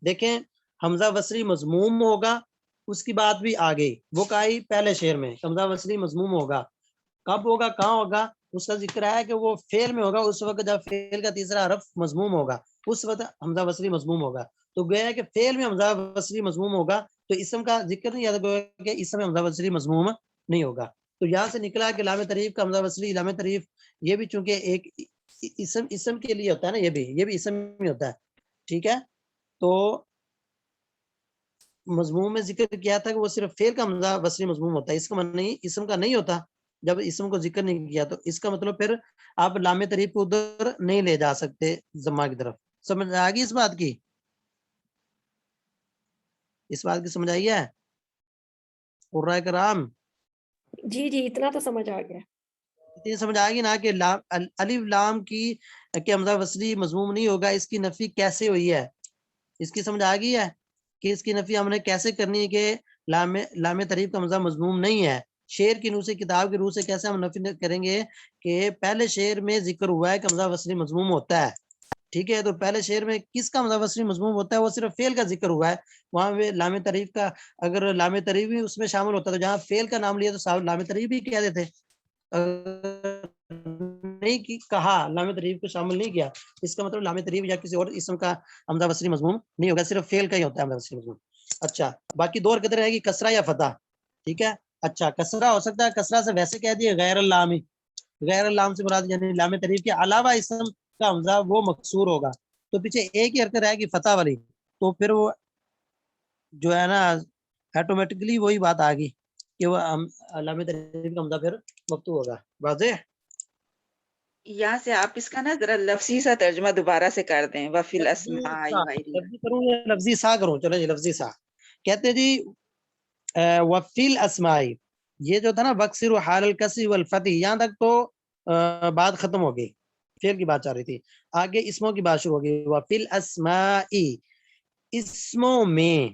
دیکھیں حمزہ بصری مضموم ہوگا، اس کی بات بھی آ گئی، وہ کہی پہلے شعر میں حمزہ بصری مضموم ہوگا، کب ہوگا، کہاں ہوگا، اس کا ذکر ہے کہ وہ فعل میں ہوگا، اس وقت جب فعل کا تیسرا حرف مضموم ہوگا اس وقت حمزہ بصری مضموم ہوگا، تو گویا کہ فعل میں حمزہ بصری مضموم ہوگا تو اسم کا ذکر نہیں یاد کہ اسم میں حمزہ بصری مضموم نہیں ہوگا، تو یہاں سے نکلا کہ لام تعریف کا حمزہ بصری، لام تعریف یہ بھی چونکہ ایک اسم کے لیے ہوتا ہے نا، یہ بھی اسم میں ہوتا ہے، ٹھیک ہے، تو مضموم میں ذکر کیا تھا کہ وہ صرف فعل کا حمزہ بصری مضموم ہوتا ہے، اس کا نہیں، اسم کا نہیں ہوتا، جب اسم کو ذکر نہیں کیا تو اس کا مطلب پھر آپ لام تعریف کو ادھر نہیں لے جا سکتے ضمہ کی طرف۔ سمجھ آ گئی اس بات کی؟ اس بات کی سمجھ آئی ہے قرۂ کرام؟ جی اتنا تو سمجھ آ گیا۔ اتنی سمجھ آئے گی نا کہ الف لام کی کہ حمزہ بصری مضموم نہیں ہوگا، اس کی نفی کیسے ہوئی ہے، اس کی سمجھ آ گئی ہے؟ کہ اس کی نفی ہم نے کیسے کرنی ہے کہ لام تعریف کا حمزہ مضموم نہیں ہے. شعر کی روح سے کتاب کی روح سے کیسے ہم نفی کریں گے کہ پہلے شعر میں ذکر ہوا ہے کہ حمزہ وصلی مضموم ہوتا ہے. ٹھیک ہے, تو پہلے شعر میں کس کا حمزہ وصلی مضموم ہوتا ہے؟ وہ صرف فعل کا ذکر ہوا ہے. وہاں پہ لام تعریف کا اگر لام تعریف بھی اس میں شامل ہوتا تو جہاں فعل کا نام لیا تو لام تعریف بھی کہہ دیتے. نہیں کہا, لام تعریف کو شامل نہیں کیا, اس کا مطلب لام تعریف یا کسی اور اسم کا حمزہ وصلی مضموم نہیں ہوگا, صرف فعل کا ہی ہوتا ہے حمزہ وصلی مضموم. اچھا, باقی دو حرکتیں رہے گی کسرہ یا فتح. ٹھیک ہے, اچھا کسرہ ہو سکتا ہے, کسرہ سے ویسے کہہ دیے غیر اللام, غیر اللام سے مراد یعنی لام تعریف کے علاوہ اسم کا حمزہ وہ مکسور ہوگا. تو پیچھے ایک ہی حرکت رہے گی فتح والی, تو پھر وہ جو ہے نا آٹومیٹکلی وہی بات آ گئی کہ وہ لام تعریف کا حمزہ پھر مفتوح ہوگا. واضح؟ یہاں سے آپ اس کا نا ذرا لفظی سا ترجمہ دوبارہ سے کر دیں. وفی الاسماء غیرها. لفظی کروں یا لفظی سا کروں؟ چلو جی لفظی سا کہتے ہیں جی. وفی الاسماء, یہ جو تھا نا بکسر حال الکسر والفتح, یہاں تک تو بات ختم ہو گئی, فعل کی بات چل رہی تھی. آگے اسموں کی بات شروع ہو گئی. وفی الاسماء, اسموں میں,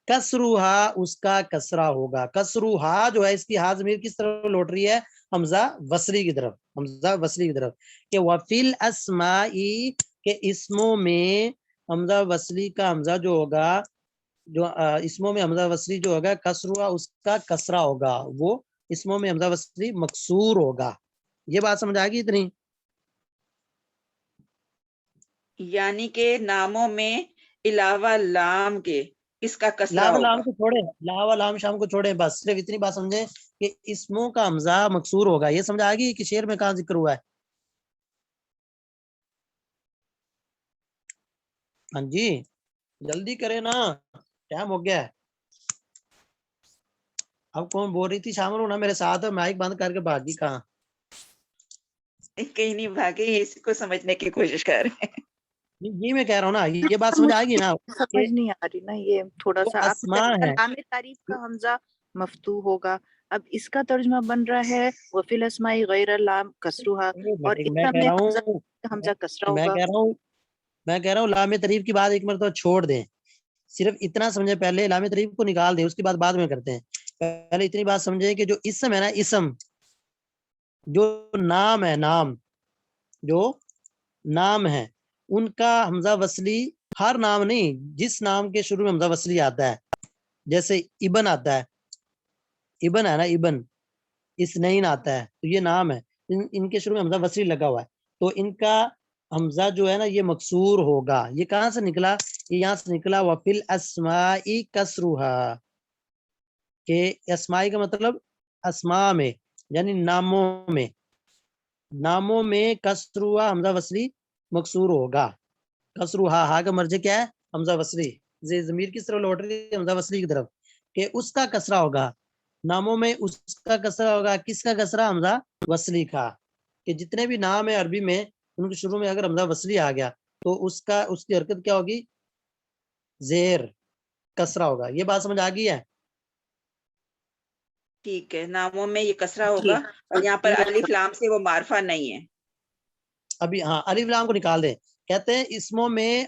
کسروہا, اس کا کسرہ ہوگا. کسروہا جو ہے اس کی ہا ضمیر کس طرف لوٹ رہی ہے؟ حمزہ وصلی کی طرف, حمزہ وصلی کی طرف. کہ وفی الاسماء, کہ اسموں میں حمزہ وصلی کا حمزہ جو ہوگا, جو اسموں میں حمزہ وصلی جو ہوگا کسروہا, اس کا کسرہ ہوگا, وہ اسموں میں حمزہ وصلی مکسور ہوگا. یہ بات سمجھ آ گئی اتنی؟ یعنی کہ ناموں میں علاوہ لام کے اس کا کسرہ لا و ہوگا. لام کو چھوڑیں, لا و لام شام کو چھوڑیں, بس صرف اتنی بات سمجھیں کہ اسموں کا حمزہ مکسور ہوگا. یہ سمجھ آ گئی کہ شعر میں کہاں ذکر ہوا ہے؟ ہاں جی جلدی کرے نا, ٹائم ہو گیا ہے. اب کون بول رہی تھی شامل ہونا میرے ساتھ, مائک بند کر کے بھاگی کہاں؟ کہیں نہیں بھاگے, اس کو سمجھنے کی کوشش کر رہے ہیں. یہ میں کہہ رہا ہوں نا, یہ بات سمجھ آئے گی نا کہ سمجھ نہیں آ رہی نا, یہ تھوڑا وہ سا آپ اسماء ہے. لام تعریف کا حمزہ مفتوح ہوگا. اب اس کا ترجمہ بن رہا ہے وفی الاسماء غیر اللام کسروہا, اور میں اسم کہہ میں رہا ہوں حمزہ کسرہ میں ہوگا. کہہ رہا ہوں لام تعریف کی بات ایک مرتبہ چھوڑ دیں, صرف اتنا سمجھے, پہلے لام تعریف کو نکال دیں, اس کی بات بعد میں کرتے ہیں. پہلے اتنی بات سمجھیں کہ جو اسم ہے نا, اسم جو نام ہے, نام جو نام ہے, ان کا حمزہ وصلی, ہر نام نہیں, جس نام کے شروع میں حمزہ وصلی آتا ہے, جیسے ابن آتا ہے, ابن ہے نا, ابن, اسنین آتا ہے, تو یہ نام ہے, ان کے شروع میں حمزہ وصلی لگا ہوا ہے, تو ان کا حمزہ جو ہے نا یہ مکسور ہوگا. یہ کہاں سے نکلا؟ یہ یہاں سے نکلا وفی الاسماء کسروہا, کہ اسماء کا مطلب اسماء میں یعنی ناموں میں, ناموں میں کسروہا حمزہ وصلی مکسور ہوگا. کسروہا, ہا کا مرجع کیا ہے؟ حمزہ وصلی. ضمیر کس طرف لوٹ رہی ہے؟ حمزہ وصلی کی طرف, کہ اس کا کسرہ ہوگا. ناموں میں اس کا کسرہ ہوگا. کس کا کسرہ؟ حمزہ وصلی کا. کہ جتنے بھی نام ہیں عربی میں, ان کے شروع میں اگر حمزہ وصلی آ گیا تو اس کی حرکت کیا ہوگی؟ زیر کسرہ ہوگا. یہ بات سمجھ آ گئی ہے؟ ٹھیک ہے, ناموں میں یہ کسرہ جی. ہوگا, اور یہاں پر الف لام سے وہ معرفہ نہیں ہے. ابھی ہاں الف لام کو نکال دیں. کہتے ہیں اسموں میں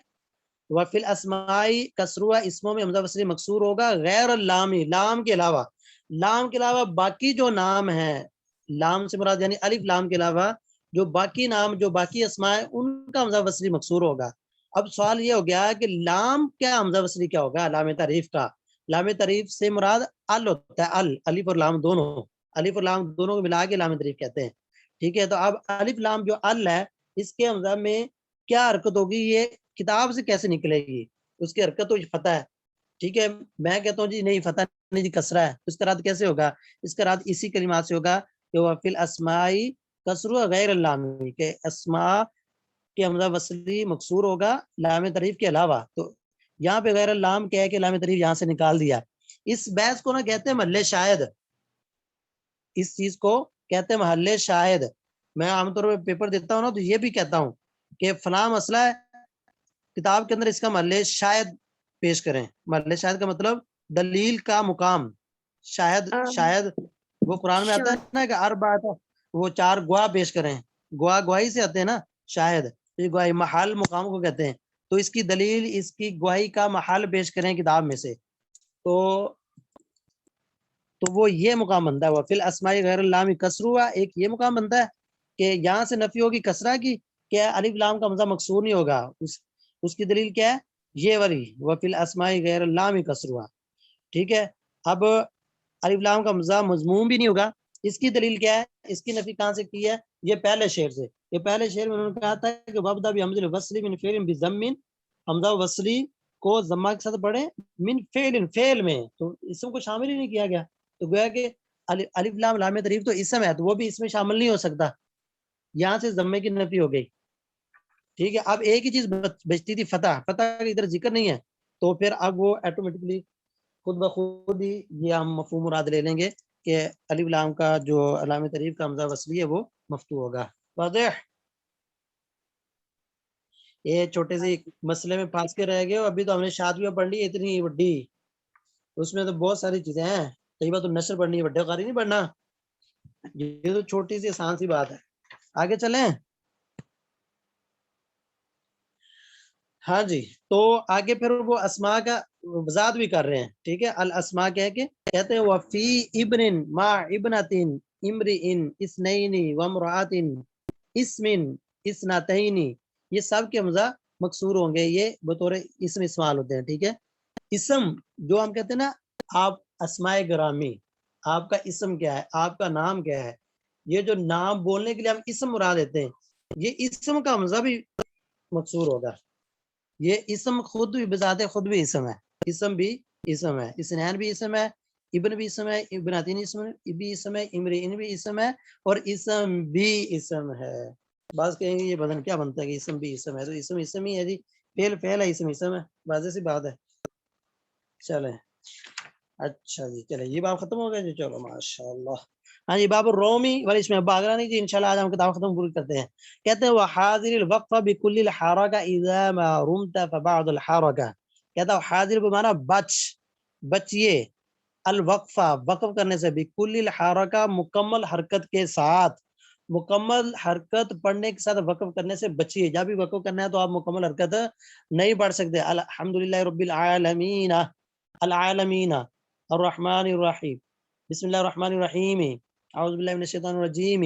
وفی الاسماء کسروہا, اسموں میں حمزہ وصلی مکسور ہوگا غیر اللام, لام کے علاوہ. لام کے علاوہ باقی جو نام ہیں, لام سے مراد یعنی الف لام کے علاوہ جو باقی نام, جو باقی اسماء ہیں, ان کا حمزہ وصلی مکسور ہوگا. اب سوال یہ ہو گیا کہ لام کیا حمزہ وصلی کیا ہوگا؟ لام تعریف کا. لام تعریف سے مراد ال ہوتا ہے, الف اور لام دونوں, الف اور لام دونوں کو ملا کے لام تعریف کہتے ہیں. ٹھیک ہے, تو اب الف لام جو ال ہے, اس کے حمزہ میں کیا حرکت ہوگی؟ یہ کتاب سے کیسے نکلے گی؟ اس کی حرکت تو فتح ہے. ٹھیک ہے, میں کہتا ہوں جی نہیں فتح نہیں جی کسرہ ہے. اس کا رد کیسے ہوگا؟ اس کا رد اسی کلمات سے ہوگا کہ وفی الاسماء کسروہا غیر اللام, کہ اسماء کے حمزہ وصلی مکسور ہوگا لام تعریف کے علاوہ. تو یہاں پہ غیر اللام کیا ہے کہ لام تعریف یہاں سے نکال دیا. اس بحث کو نا کہتے ہیں محل شاہد, اس چیز کو کہتے ہیں محل شاہد. میں عام طور پہ پیپر دیتا ہوں نا, تو یہ بھی کہتا ہوں کہ فلاں مسئلہ ہے, کتاب کے اندر اس کا محل شاہد پیش کریں. محل شاہد کا مطلب دلیل کا مقام. شاہد وہ قرآن میں آتا ہے نا کہ اربعۃ, وہ 4 گواہ پیش کریں, گواہی سے آتے ہیں نا شاہد, یہ گواہی محل مقام کو کہتے ہیں. تو اس کی دلیل اس کی گواہی کا محل پیش کریں کتاب میں سے. تو وہ یہ مقام بنتا ہے وفی الاسماء غیر اللام کسروا. ایک یہ مقام بنتا ہے کہ یہاں سے نفی ہوگی کسرہ کی کہ الف لام کا حمزہ مکسور نہیں ہوگا. اس کی دلیل کیا ہے؟ یہ والی وفی الاسماء غیر اللام کسروا. ٹھیک ہے. اب الف لام کا حمزہ مضموم بھی نہیں ہوگا. اس کی دلیل کیا ہے؟ اس کی نفی کہاں سے کی ہے؟ یہ پہلے شعر سے. یہ پہلے شعر میں انہوں نے کہا تھا کہ وابدأ بحمزۃ الوصل من فعل بضم، حمزہ وصلی کو ضمہ کے ساتھ پڑھیں من فعل، فعل میں، تو اسم کو شامل ہی نہیں کیا گیا. تو گویا کہ الف لام لام تعریف تو اسم ہے، تو وہ بھی اس میں شامل نہیں ہو سکتا. یہاں سے ضمے کی نفی ہو گئی. ٹھیک ہے. اب ایک ہی چیز بچتی تھی فتح. فتح کا ادھر ذکر نہیں ہے، تو پھر اب وہ آٹومیٹکلی خود بخود ہی یہ ہم مفہوم مراد لے لیں گے کہ الف لام کا جو علامہ تعریف کا حمزہ وصلی ہے وہ مفتوح ہوگا. واضح؟ یہ چھوٹے سے مسئلے میں پھنس کے رہ گئے. ابھی تو ہم نے شادیاں پڑھ لی اتنی بڑی، اس میں تو بہت ساری چیزیں ہیں. کئی بار تو نثر پڑھنی ہے، بڑے قاری نہیں پڑھنا. یہ تو چھوٹی سی آسان سی بات ہے. آگے چلیں. ہاں جی. تو آگے پھر وہ اسماء کا وضاحت بھی کر رہے ہیں. ٹھیک ہے. الاسماء کہہ کے کہتے ہیں وفی ابن ما ابنتن امرئن اثنین وامرأۃ اسم اثنتین، یہ سب کے حمزہ مکسور ہوں گے. یہ بطور اسم استعمال ہوتے ہیں. ٹھیک ہے. اسم جو ہم کہتے ہیں نا، آپ اسماء گرامی، آپ کا اسم کیا ہے، آپ کا نام کیا ہے، یہ جو نام بولنے کے لیے ہم اسم مراد دیتے ہیں، یہ اسم کا حمزہ بھی مکسور ہوگا. یہ اسم خود بھی بذات خود بھی اسم ہے. اسم بھی اسم ہے. اسنین بھی اسم ہے، ابن بھی اسم ہے، ابناتین اسم بھی اسم ہے، امرئن بھی اسم ہے، اور اسم بھی اسم ہے. بعض کہیں گے یہ بدن کیا بنتا ہے کہ اسم بھی اسم ہے. تو اسم اسم ہی ہے جی. فعل فعل ہے، اسم اسم ہے. واضح سی بات ہے. چلیں. اچھا جی. چلیں یہ باب ختم ہو گیا جی. چلو ماشاء اللہ. ہاں جی. باب الرومی والی اس میں باغرا نہیں جی. انشاءاللہ آج ہم کتاب ختم پوری کرتے ہیں. کہتے ہیں وحاضر الوقف بكل الحركه اذا ما رمت فبعض الحركه. کہتا ہے حاضر بمعنی بچیے، الوقفہ وقف کرنے سے، بكل الحركه مکمل حرکت کے ساتھ. مکمل حرکت پڑھنے کے ساتھ وقف کرنے سے بچیے. جب بھی وقف کرنا ہے تو آپ مکمل حرکت نہیں پڑھ سکتے. الحمدللہ رب العالمین، العالمین، الرحمن الرحیم، بسم اللہ الرحمن الرحیم، اعوذ باللہ من الشیطان الرجیم،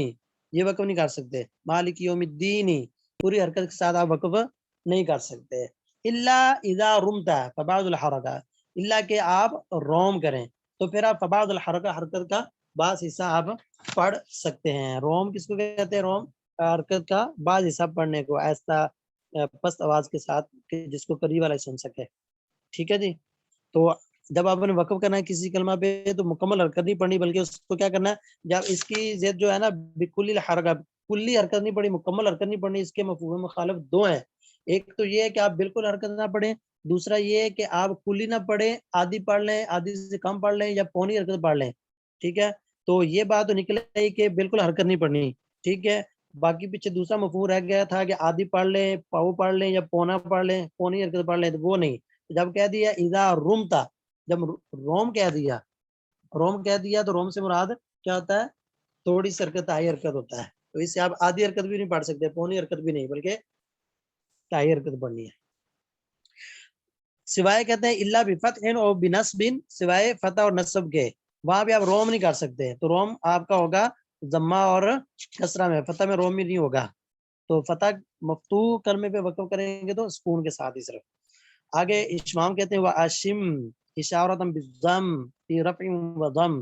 یہ وقف نہیں کر سکتے. مالک یوم الدین، پوری حرکت کے ساتھ آپ وقف نہیں کر سکتے. الا اذا رمتا فبعض الحرکہ، الا کہ آپ روم کریں تو پھر آپ فبعض الحرکہ، حرکت کا بعض حصہ آپ پڑھ سکتے ہیں. روم کس کو کہتے ہیں؟ روم حرکت کا بعض حصہ پڑھنے کو، ایسا پست آواز کے ساتھ کہ جس کو قریب والا سن سکے. ٹھیک ہے جی. تو جب آپ نے وقف کرنا ہے کسی کلمہ پہ تو مکمل حرکت نہیں پڑھنی، بلکہ اس کو کیا کرنا ہے، جب اس کی ضد جو ہے نا بکلی حرکت، کلی حرکت نہیں پڑھی، مکمل حرکت نہیں پڑھنی. اس کے مفہوم مخالف دو ہیں. ایک تو یہ ہے کہ آپ بالکل حرکت نہ پڑھیں، دوسرا یہ ہے کہ آپ کلی نہ پڑھیں، آدھی پڑھ لیں، آدھی سے کم پڑھ لیں، یا پونی حرکت پڑھ لیں. ٹھیک ہے. تو یہ بات تو نکل آئی کہ بالکل حرکت نہیں پڑھنی. ٹھیک ہے. باقی پیچھے دوسرا مفہوم رہ گیا تھا کہ آدھی پڑھ لیں، پاؤ پڑھ لیں، یا پونا پڑھ لیں، پونی حرکت پڑھ لیں، تو وہ نہیں. جب کہہ دیا اذا رمتا، جب روم کہہ دیا، روم کہہ دیا تو روم سے مراد کیا ہوتا ہے؟ تھوڑی سی حرکت، تائی حرکت ہوتا ہے. تو اس سے آپ آدھی حرکت بھی نہیں پڑھ سکتے، پونی حرکت بھی نہیں، بلکہ تائی حرکت پڑھنی ہے. سوائے کہتے ہیں الا بفتح اور بنصب، سوائے فتح اور نصب کے، وہاں بھی آپ روم نہیں کر سکتے. تو روم آپ کا ہوگا ضمہ اور کسرہ میں، فتح میں روم بھی نہیں ہوگا. تو فتح مفتوح کلمے پہ وقف کریں گے تو سکون کے ساتھ ہی صرف. آگے اشمام کہتے ہیں واشم اشارۃ بالضم فی رفع و ضم،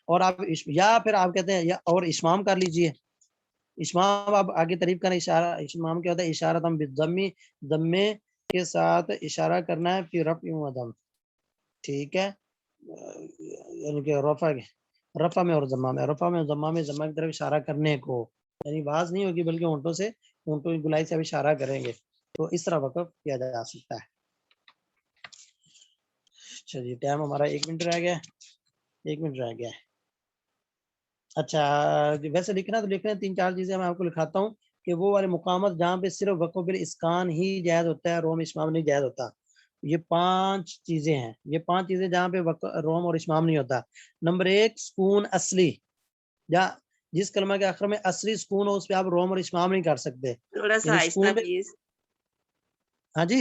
اور آپ یا پھر آپ کہتے ہیں یا اور اشمام کر لیجئے. اشمام آپ آگے تعریف کریں. اشارہ اشمام کیا ہوتا ہے؟ اشارۃ بالضم، ضمے کے ساتھ اشارہ کرنا ہے، فی رفع و ضم. ٹھیک ہے. یعنی کہ رفع میں اور ضمہ میں، رفع میں اور ضمہ میں، ضمہ کی طرف اشارہ کرنے کو، یعنی آواز نہیں ہوگی بلکہ ہونٹوں سے، ہونٹوں کی گلائی سے اشارہ کریں گے. تو اس طرح وقف کیا جا سکتا ہے. اچھا جی. ٹائم ہمارا 1 منٹ رہ گیا، 1 منٹ رہ گیا. اچھا ویسے لکھنا تو لکھ رہے ہیں، 3-4 چیزیں میں آپ کو لکھاتا ہوں کہ وہ والے مقامات جہاں پہ صرف وقف بالاسکان ہی جائز ہوتا ہے، روم اشمام نہیں جائز ہوتا. یہ 5 چیزیں ہیں، یہ 5 چیزیں جہاں پہ روم اور اشمام نہیں ہوتا. نمبر 1 سکون اصلی، یا جس کلمہ کے آخر میں اصلی سکون ہو اس پہ آپ روم اور اشمام نہیں کر سکتے. تھوڑا سا یعنی آہستہ سکون پہ، پلیز. ہاں جی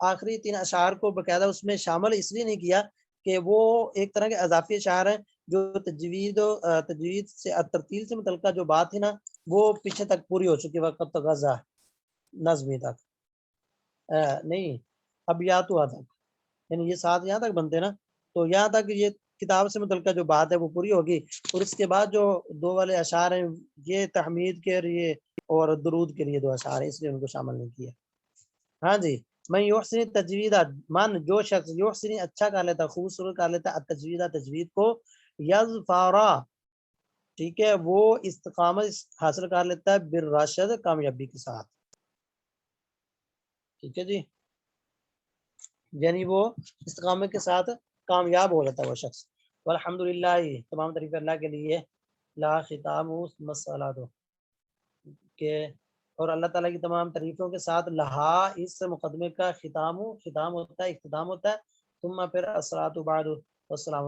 آخری 3 اشعار کو باقاعدہ اس میں شامل اس لیے نہیں کیا کہ وہ ایک طرح کے اضافی اشعار ہیں جو تجوید سے ترتیل سے متعلقہ جو بات ہے نا وہ پیچھے تک پوری ہو چکی وقت غزہ نظمی تک نہیں اب یا تو تک یعنی یہ 7 یہاں تک بنتے نا تو یہاں تک یہ کتاب سے متعلقہ جو بات ہے وہ پوری ہوگی اور اس کے بعد جو 2 والے اشعار ہیں یہ تحمید کے لیے اور درود کے لیے 2 اشعار ہیں اس لیے ان کو شامل نہیں کیا. ہاں جی میں یحسن تجوید من جو شخص یحسن اچھا کر لیتا خوبصورت کر لیتا تجوید کو یظفارا ٹھیک ہے وہ استقامت حاصل کر لیتا ہے بالرشد کامیابی کے ساتھ. ٹھیک ہے جی یعنی وہ استقامت کے ساتھ کامیاب ہو جاتا ہے وہ شخص. والحمدللہ تمام تعریف اللہ کے لیے لا ختام مسئلہ کہ اور اللہ تعالیٰ کی تمام تعریفوں کے ساتھ لہا اس مقدمے کا ختام ہوتا ہے اختتام ہوتا ہے. ثم پھر الصلاۃ بعد والسلام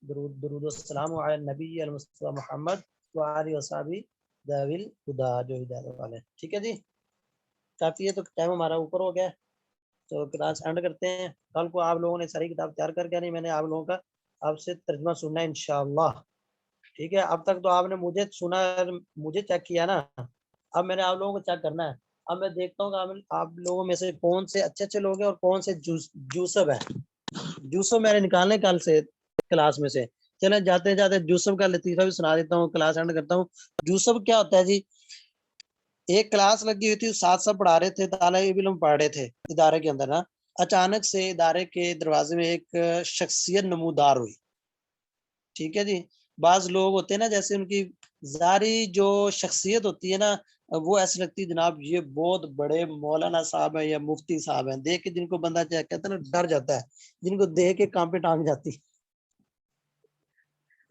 درود والسلام علی النبی المصطفی محمد وآلہ وصحبہ ذوی الہدی جو ہدایت والے. ٹھیک ہے جی کافی ہے تو ٹائم ہمارا اوپر ہو گیا تو کلاس اینڈ کرتے ہیں. کل کو آپ لوگوں نے ساری کتاب تیار کر کے نہیں میں نے آپ لوگوں کا آپ سے ترجمہ سننا ہے انشاءاللہ. ٹھیک ہے اب تک تو آپ نے مجھے سنا مجھے چیک کیا نا اب میں نے آپ لوگوں کو چیک کرنا ہے. اب میں دیکھتا ہوں کہ آپ لوگوں میں سے کون سے اچھے لوگ ہیں اور کون سے جوسب ہیں. جوسب میں نے نکالنے کل سے کلاس میں سے. چلیں جاتے جاتے جوسب کا لطیفہ بھی سنا دیتا ہوں کلاس اینڈ کرتا ہوں. جوسب کیا ہوتا ہے جی ایک کلاس لگی ہوئی تھی 7 سب پڑھا رہے تھے طالب علم پڑھ رہے تھے ادارے کے اندر نا اچانک سے ادارے کے دروازے میں ایک شخصیت نمودار ہوئی. ٹھیک ہے جی بعض لوگ ہوتے ہیں نا جیسے ان کی ظاہری جو شخصیت ہوتی ہے نا وہ ایسے لگتی ہے جناب یہ بہت بڑے مولانا صاحب ہیں یا مفتی صاحب ہیں. دیکھ کے جن کو بندہ کہتا ہے نا ڈر جاتا ہے جن کو دیکھ کے کام پہ ٹانگ جاتی.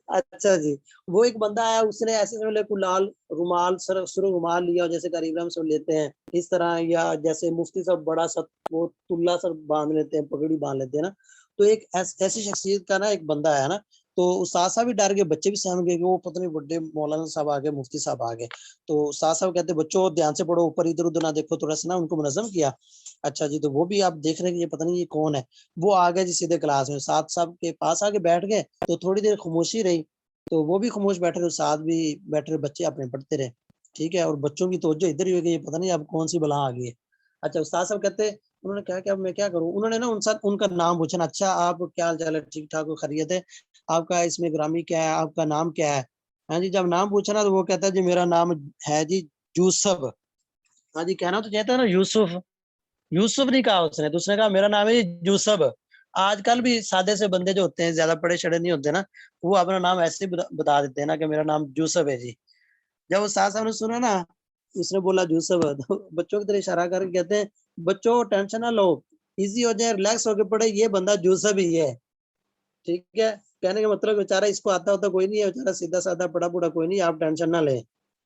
اچھا جی وہ ایک بندہ آیا اس نے ایسے لال رومال سر رومال لیا جیسے غریب رحم سے لیتے ہیں اس طرح یا جیسے مفتی صاحب بڑا سا وہ تلا سر باندھ لیتے ہیں پگڑی باندھ لیتے ہیں نا تو ایک ایسی شخصیت کا نا ایک بندہ آیا نا تو استاد صاحب بھی ڈر گئے بچے بھی سہم گئے کہ وہ پتہ نہیں بڑے مولانا صاحب آگے مفتی صاحب آگے. تو استاد صاحب کہتے بچوں دھیان سے پڑھو اوپر ادھر ادھر نہ دیکھو تھوڑا سا نا ان کو منظم کیا. اچھا جی تو وہ بھی آپ دیکھ رہے ہیں کہ یہ پتہ نہیں یہ کون ہے. وہ آگے جی سیدھے کلاس میں استاد صاحب کے پاس آگے بیٹھ گئے تو تھوڑی دیر خاموشی رہی تو وہ بھی خاموش بیٹھے رہے استاد بھی بیٹھے رہے بچے اپنے پڑھتے رہے. ٹھیک ہے اور بچوں کی توجہ ادھر ہی ہو گئی یہ پتہ نہیں اب کون سی بلا آ گئی ہے. اچھا استاد صاحب کہتے انہوں نے کہا کہ اب میں کیا کروں. انہوں نے نا ان کا نام پوچھنا اچھا آپ کیا حال چال ہے ٹھیک ٹھاک خیریت ہے آپ کا اس میں گرامی کیا ہے آپ کا نام کیا ہے. ہاں جی جب نام پوچھا نا تو وہ کہتا ہے جی میرا نام ہے جی یوسف. ہاں جی کہنا تو چاہتا ہے نا یوسف نہیں کہا اس نے تو اس نے کہا میرا نام ہے یوسف. آج کل بھی سادے سے بندے جو ہوتے ہیں زیادہ پڑھے شڑے نہیں ہوتے نا وہ اپنا نام ایسے بتا دیتے ہیں نا کہ میرا نام یوسف ہے جی. جب استاد صاحب نے سنا نا اس نے بولا یوسف تو بچوں کی طرح اشارہ کر کے کہتے ہیں بچوں ٹینشن نہ لو ایزی ہو جائے ریلیکس ہو کے پڑھے یہ بندہ یوسف ہی ہے. ٹھیک ہے کہنے کا مطلب بیچارہ اس کو آتا ہوتا کوئی نہیں ہے بیچارہ سیدھا سادہ پڑھا کوئی نہیں آپ ٹینشن نہ لیں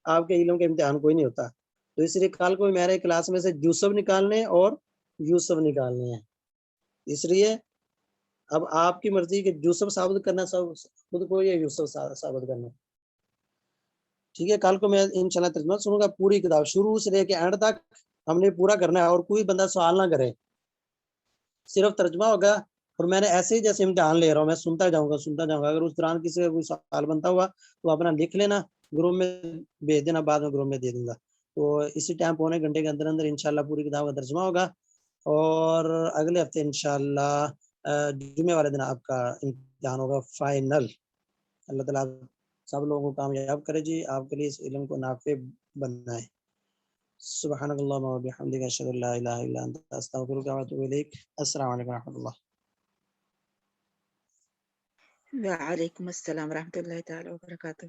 آپ کے علم کے امتحان کوئی نہیں ہوتا. تو اس لیے کل کو میرے کلاس میں سے یوسف نکالنے اور یوسف نکالنے ہیں. اس لیے اب آپ کی مرضی کہ یوسف ثابت کرنا خود کو یا یوسف ثابت کرنا. ٹھیک ہے کل کو میں انشاءاللہ ترجمہ سنوں گا پوری کتاب شروع سے لے کے اینڈ تک ہم نے پورا کرنا ہے اور کوئی بندہ سوال نہ کرے صرف ترجمہ ہوگا. اور میں نے ایسے ہی جیسے امتحان لے رہا ہوں میں سنتا جاؤں گا اگر اس دوران کسی کا کوئی سوال بنتا ہوا تو اپنا لکھ لینا گروپ میں بھیج دینا بعد میں گروپ میں دے دوں گا. تو اسی ٹائم پونے گھنٹے کے اندر اندر انشاءاللہ پوری کتاب کا ترجمہ ہوگا اور اگلے ہفتے انشاءاللہ جمعے والے دن آپ کا امتحان ہوگا فائنل. اللہ تعالیٰ سب لوگوں کو کامیاب کرے جی آپ کے لیے اس علم کو نافع بنائے. سبحانک اللہم و بحمدک اشہد ان لا الہ الا انت استغفرک و اتوب الیک. السلام علیکم و رحمۃ اللہ. وعلیکم السلام ورحمۃ اللہ تعالی وبرکاتہ.